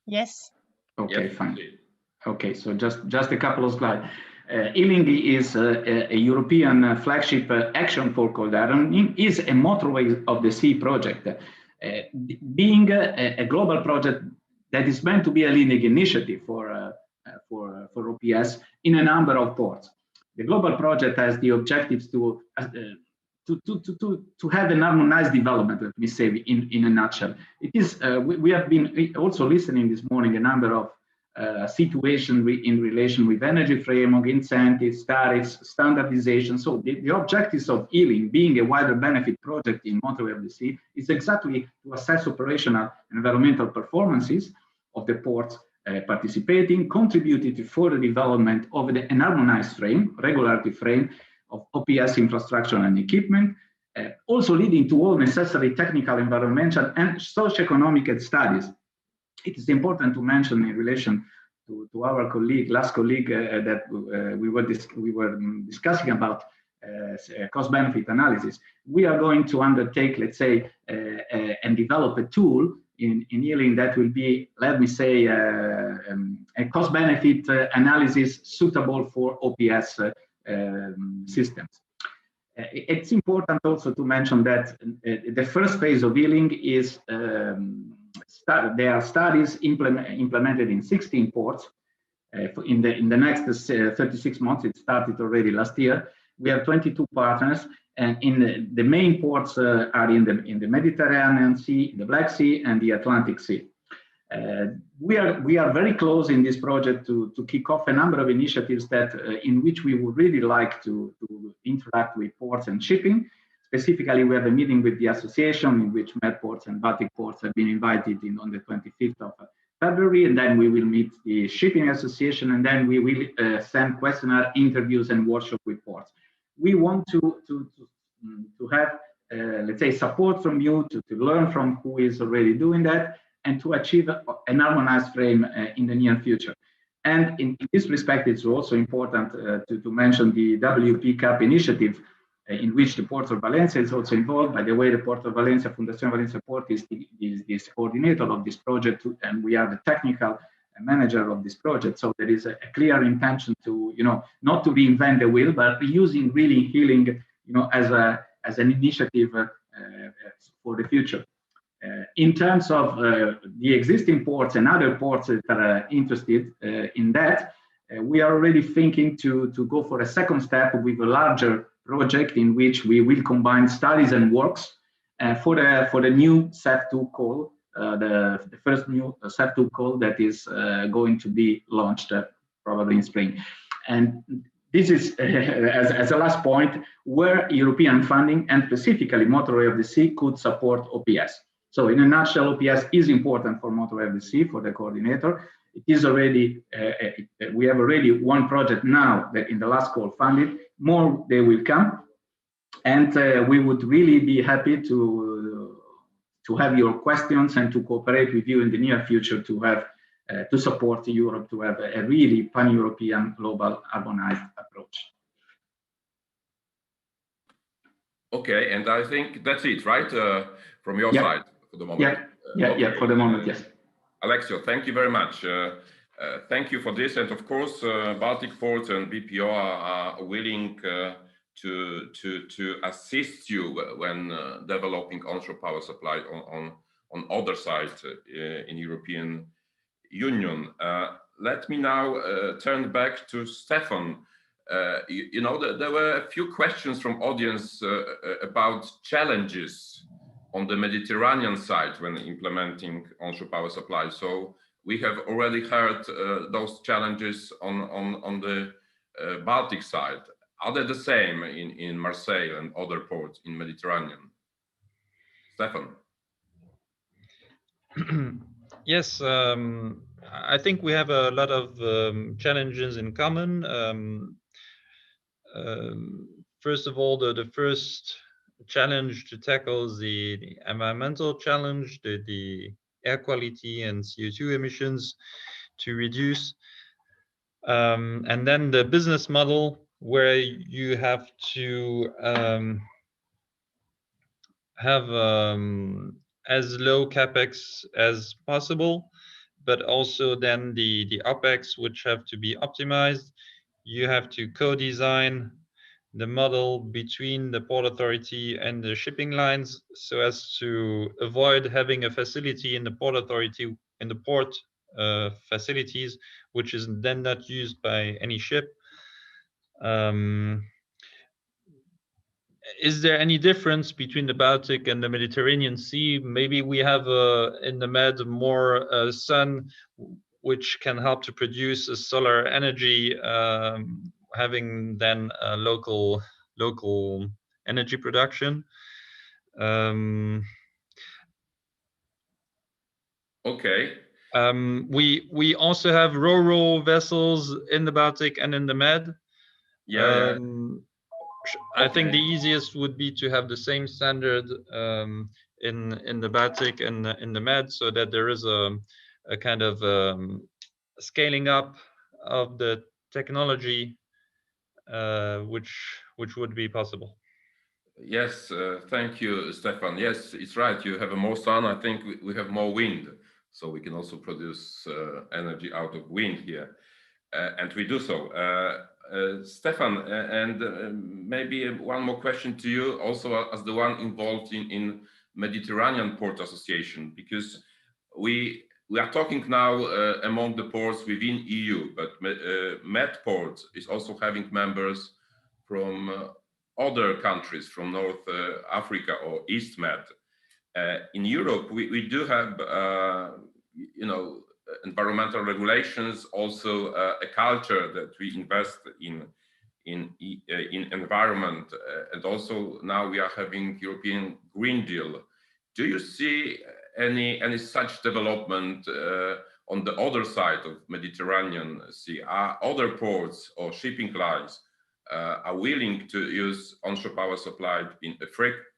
Speaker 3: Yes.
Speaker 11: Okay,
Speaker 1: Yes,
Speaker 11: fine.
Speaker 1: indeed.
Speaker 11: Okay, so just a couple of slides. Ealing is a European flagship action for cold iron, is a Motorway of the Sea project. Being a global project that is meant to be a leading initiative for OPS in a number of ports. The global project has the objectives to have an harmonized development, let me say, in a nutshell. It is, we have been also listening this morning a number of situations in relation with energy framework, incentives, tariffs, standardization. So the objectives of Ealing, being a wider benefit project in Motorway of the Sea, is exactly to assess operational and environmental performances of the ports participating, contributing to further development of an harmonized frame, regulatory frame of OPS infrastructure and equipment, also leading to all necessary technical, environmental, and socio-economic studies. It is important to mention in relation to our last colleague that we were discussing about cost-benefit analysis. We are going to undertake, let's say, and develop a tool in Ealing that will be, let me say, a cost-benefit analysis suitable for OPS systems. It's important also to mention that the first phase of Ealing is there are studies implemented in 16 ports. In the next 36 months, it started already last year. We have 22 partners, and in the main ports are in the Mediterranean Sea, the Black Sea, and the Atlantic Sea. We are very close in this project to kick off a number of initiatives that in which we would really like to interact with ports and shipping. Specifically, we have a meeting with the association in which Medport and Baltic ports have been invited in on the 25th of February, and then we will meet the shipping association, and then we will send questionnaire interviews and workshop with ports. We want to have, let's say, support from you to learn from who is already doing that, and to achieve an harmonized frame in the near future. And in this respect, it's also important to mention the WP CAP initiative, in which the Port of Valencia is also involved. By the way, the Port of Valencia, Fundación Valencia Port is the coordinator of this project, and we are the technical manager of this project. So there is a clear intention to, not to reinvent the wheel, but using really Ealing, as an initiative for the future. In terms of the existing ports and other ports that are interested in that, we are already thinking to go for a second step with a larger project in which we will combine studies and works for the new SEF2 call, the first new SEF2 call that is going to be launched probably in spring. And this is, as a last point, where European funding and specifically Motorway of the Sea could support OPS. So in a nutshell, OPS is important for Motorway of the Sea, for the coordinator. It is already, we have already one project now that in the last call funded, more they will come. And we would really be happy to have your questions and to cooperate with you in the near future to have, to support Europe to have a really pan-European global harmonized approach.
Speaker 1: Okay, and I think that's it, right? From your side for the moment.
Speaker 11: Yeah, for the moment, yes.
Speaker 1: Alexio, thank you very much. Thank you for this, and of course, Baltic Ports and BPO are willing to assist you when developing onshore power supply on other sides in European Union. Let me now turn back to Stefan. There were a few questions from audience about challenges on the Mediterranean side when implementing onshore power supply. So we have already heard those challenges on the Baltic side. Are they the same in Marseille and other ports in Mediterranean? Stefan.
Speaker 10: Yes, I think we have a lot of challenges in common. First of all, the first challenge to tackle is the environmental challenge, the air quality and CO2 emissions to reduce. And then the business model, where you have to have as low capex as possible, but also then the OpEx, which have to be optimized. You have to co-design the model between the port authority and the shipping lines so as to avoid having a facility in the port authority, in the port facilities, which is then not used by any ship. Is there any difference between the Baltic and the Mediterranean Sea? Maybe we have in the Med more sun, which can help to produce solar energy, having then local energy production.
Speaker 1: Okay.
Speaker 10: We also have ro-ro vessels in the Baltic and in the Med.
Speaker 1: Yeah.
Speaker 10: I think the easiest would be to have the same standard in the Baltic and in the Med, so that there is a kind of scaling up of the technology, which would be possible.
Speaker 1: Yes, thank you, Stefan. Yes, it's right. You have more sun. I think we have more wind, so we can also produce energy out of wind here, and we do so. Stefan, and maybe one more question to you, also as the one involved in Mediterranean Port Association, because we are talking now among the ports within EU, but Medport is also having members from other countries, from North Africa or East Med. In Europe, we do have, environmental regulations, also a culture that we invest in environment, and also now we are having European Green Deal. Do you see any such development on the other side of Mediterranean Sea? Are other ports or shipping lines are willing to use onshore power supply in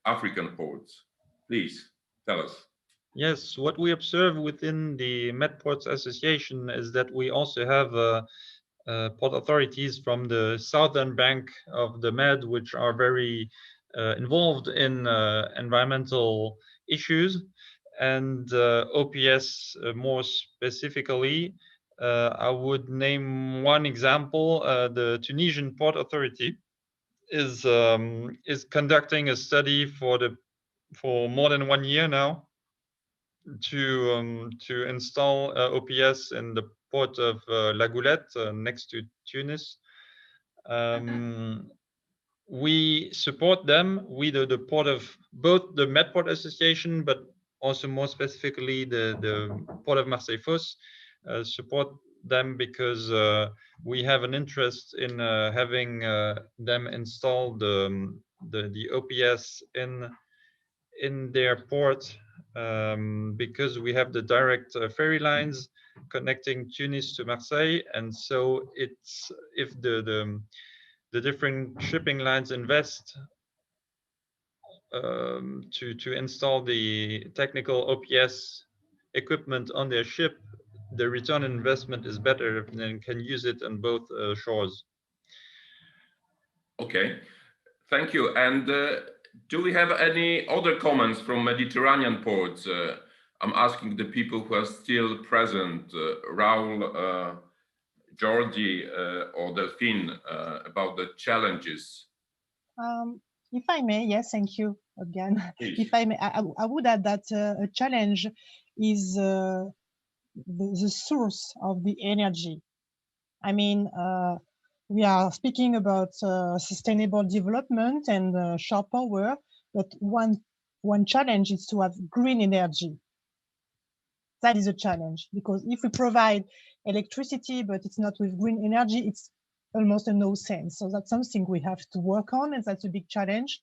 Speaker 1: African ports? Please tell us.
Speaker 10: Yes, what we observe within the Medports Association is that we also have port authorities from the southern bank of the Med, which are very involved in environmental issues, and OPS more specifically. I would name one example. The Tunisian Port Authority is conducting a study for more than 1 year now to install OPS in the port of La Goulette next to Tunis. We support them. We, the port of both the Medport Association, but also more specifically the port of Marseille-Fos, support them because we have an interest in having them install the OPS in their port, because we have the direct ferry lines connecting Tunis to Marseille, and so it's if the different shipping lines invest to install the technical OPS equipment on their ship, the return on investment is better and can use it on both shores.
Speaker 1: Okay, thank you. And do we have any other comments from Mediterranean ports? I'm asking the people who are still present, Raul, Georgie, or Delphine, about the challenges.
Speaker 3: If I may, yes, thank you again.
Speaker 1: Please.
Speaker 3: If I may, I would add that a challenge is the source of the energy. I mean, we are speaking about sustainable development and shore power, but one challenge is to have green energy. That is a challenge, because if we provide electricity, but it's not with green energy, it's almost a no sense. So that's something we have to work on, and that's a big challenge.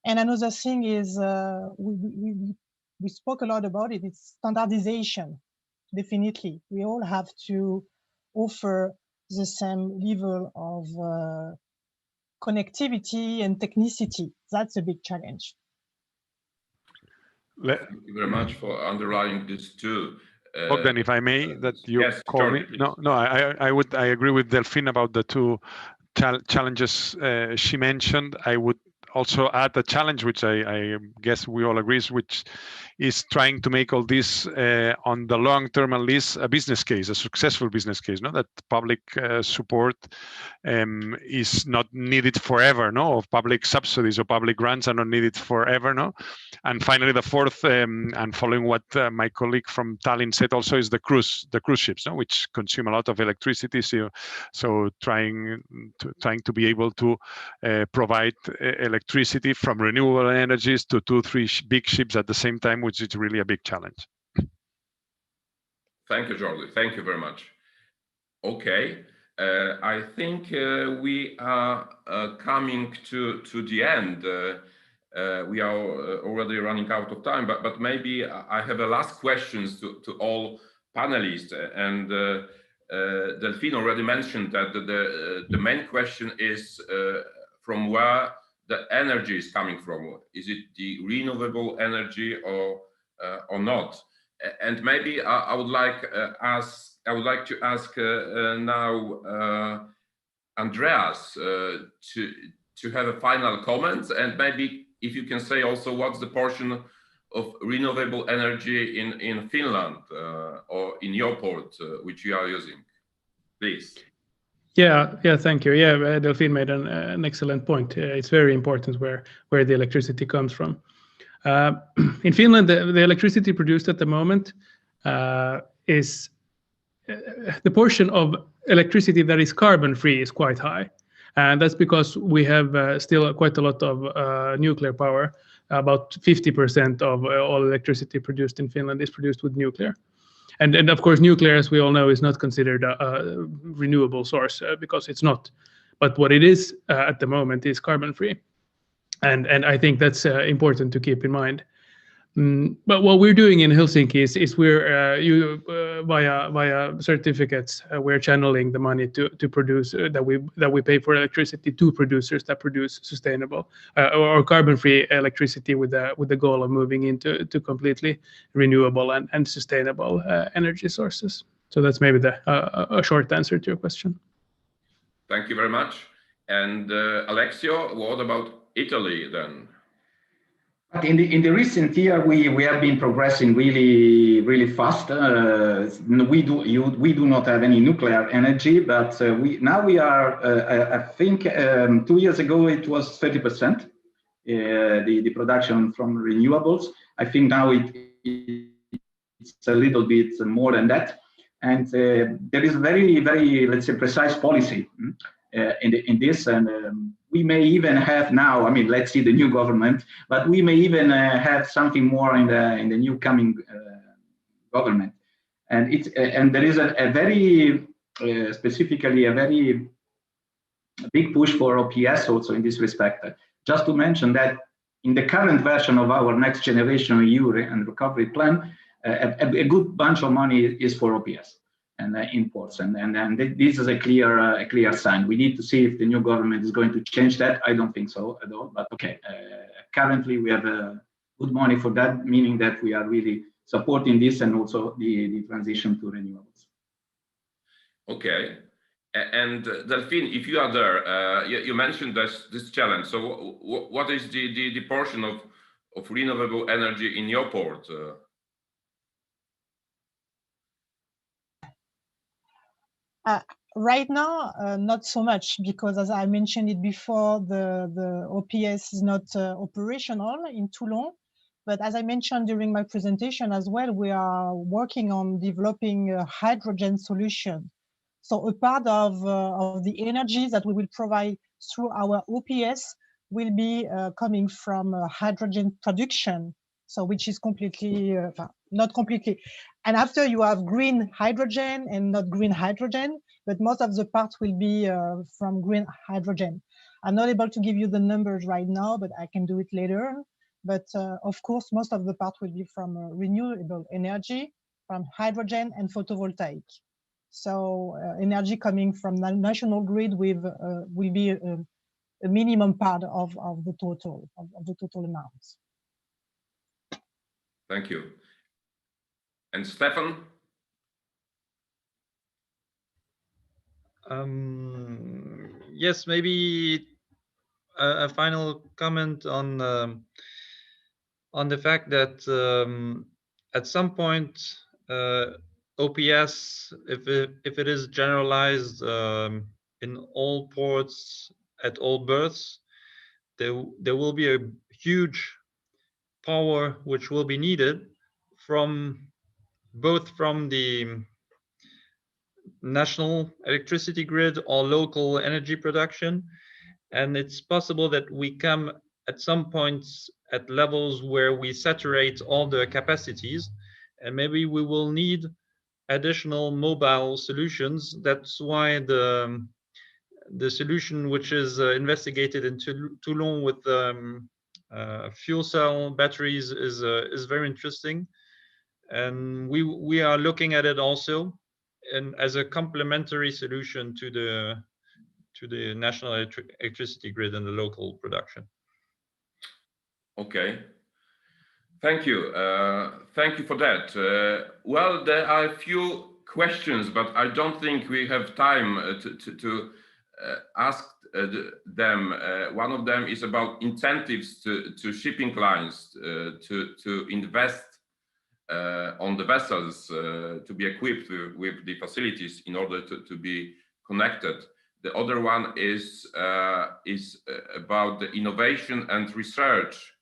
Speaker 3: And another thing is we spoke a lot about it. It's standardization. definitely. We all have to offer the same level of connectivity and technicity. That's a big challenge.
Speaker 1: Thank you very much for underlining this too.
Speaker 4: Bogdan, if I may, that you
Speaker 1: yes,
Speaker 4: call
Speaker 1: Jordi,
Speaker 4: me.
Speaker 1: please.
Speaker 4: No, I agree with Delphine about the two challenges she mentioned. I would also add a challenge, which I guess we all agree, which is trying to make all this on the long term, at least a business case, a successful business case. No, that public support is not needed forever. No, of public subsidies or public grants are not needed forever. No, and finally, the fourth, and following what my colleague from Tallinn said, also is the cruise ships, no, which consume a lot of electricity. So trying to be able to provide electricity from renewable energies to 2-3 big ships at the same time, which is really a big challenge.
Speaker 1: Thank you, Jordi. Thank you very much. Okay, I think we are coming to the end. We are already running out of time, but maybe I have a last questions to all panelists. And Delphine already mentioned that the main question is from where the energy is coming from. Is it the renewable energy or not? And maybe I would like to ask now Andreas to have a final comment, and maybe if you can say also what's the portion of renewable energy in Finland or in your port which you are using, please.
Speaker 9: Yeah, thank you. Yeah, Delphine made an excellent point. It's very important where the electricity comes from. In Finland, the electricity produced at the moment is the portion of electricity that is carbon free is quite high, and that's because we have still quite a lot of nuclear power. About 50% of all electricity produced in Finland is produced with nuclear. And of course, nuclear, as we all know, is not considered a renewable source because it's not. But what it is at the moment is carbon-free, and I think that's important to keep in mind. But what we're doing in Helsinki is we're via certificates we're channeling the money to produce that we pay for electricity to producers that produce sustainable or carbon-free electricity with the goal of moving into completely renewable and sustainable energy sources. So that's maybe a short answer to your question.
Speaker 1: Thank you very much. And Alexio, what about Italy then?
Speaker 11: But in the recent year, we have been progressing really fast. We do not have any nuclear energy, but we are. I think 2 years ago it was 30%. The production from renewables. I think now it's a little bit more than that, and there is very, let's say, precise policy in this, and we may even have now. I mean, let's see the new government, but we may even have something more in the new coming government, and there is a very specifically a very big push for OPS also in this respect. Just to mention that in the current version of our next generation EU and recovery plan, a good bunch of money is for OPS and imports, and this is a clear sign. We need to see if the new government is going to change that. I don't think so at all, but okay. Currently, we have good money for that, meaning that we are really supporting this and also the transition to renewables.
Speaker 1: Okay. And Delphine, if you are there, you mentioned this challenge. So what is the portion of renewable energy in your port?
Speaker 3: Right now, not so much, because as I mentioned it before, the OPS is not operational in Toulon. But as I mentioned during my presentation as well, we are working on developing a hydrogen solution. So a part of the energy that we will provide through our OPS will be coming from hydrogen production. So which is completely, not completely. And after you have green hydrogen and not green hydrogen, but most of the parts will be from green hydrogen. I'm not able to give you the numbers right now, but I can do it later. But of course, most of the part will be from renewable energy, from hydrogen and photovoltaic. So energy coming from the national grid will be a minimum part of the total amount.
Speaker 1: Thank you. And Stefan?
Speaker 10: Yes, maybe a final comment on the fact that at some point OPS, if it is generalized in all ports at all berths, there will be a huge power which will be needed from both from the national electricity grid or local energy production. And it's possible that we come at some points at levels where we saturate all the capacities, and maybe we will need additional mobile solutions. That's why the solution which is investigated in Toulon with fuel cell batteries is very interesting, and we are looking at it also and as a complementary solution to the national electricity grid and the local production.
Speaker 1: Okay, thank you. Thank you for that. Well, there are a few questions, but I don't think we have time to ask them. One of them is about incentives to shipping lines to invest on the vessels to be equipped with the facilities in order to be connected. The other one is about the innovation and research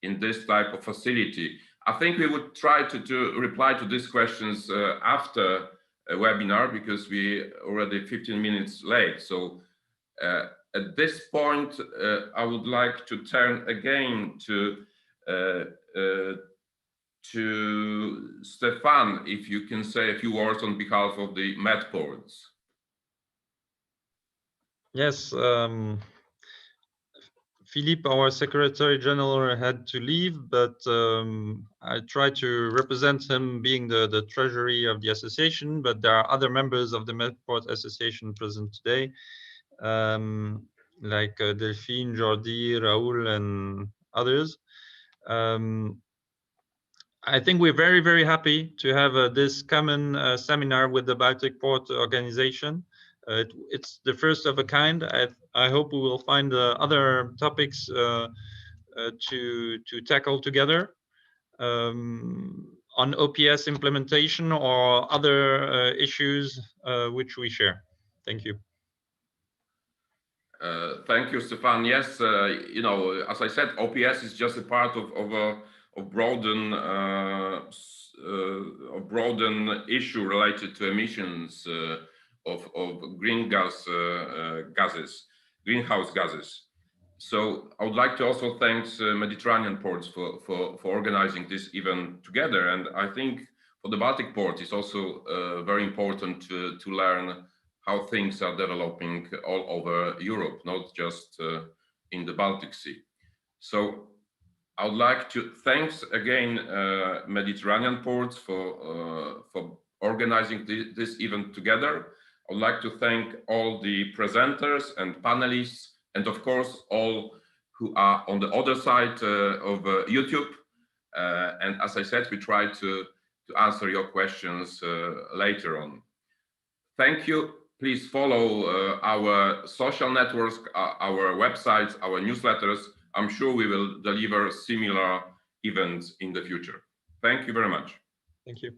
Speaker 1: in this type of facility. I think we would try to reply to these questions after a webinar, because we already 15 minutes late. So at this point, I would like to turn again to Stefan, if you can say a few words on behalf of the Medports.
Speaker 10: Yes, Philippe, our Secretary General, had to leave, but I tried to represent him, being the treasury of the association, but there are other members of the Medport Association present today, like Delphine, Jordi, Raoul, and others. I think we're very, very happy to have this common seminar with the Baltic Port Organization. It's the first of a kind. I hope we will find other topics to tackle together on OPS implementation or other issues which we share. Thank you.
Speaker 1: Thank you, Stefan. Yes, you know, as I said, OPS is just a part of a broaden issue related to emissions of greenhouse gases. So I would like to also thank Mediterranean ports for organizing this event together. And I think for the Baltic port, it's also very important to learn how things are developing all over Europe, not just in the Baltic Sea. So I would like to thank again Mediterranean ports for organizing this event together. I would like to thank all the presenters and panelists, and of course all who are on the other side of YouTube. And as I said, we try to answer your questions later on. Thank you. Please follow our social networks, our websites, our newsletters. I'm sure we will deliver similar events in the future. Thank you very much.
Speaker 10: Thank you.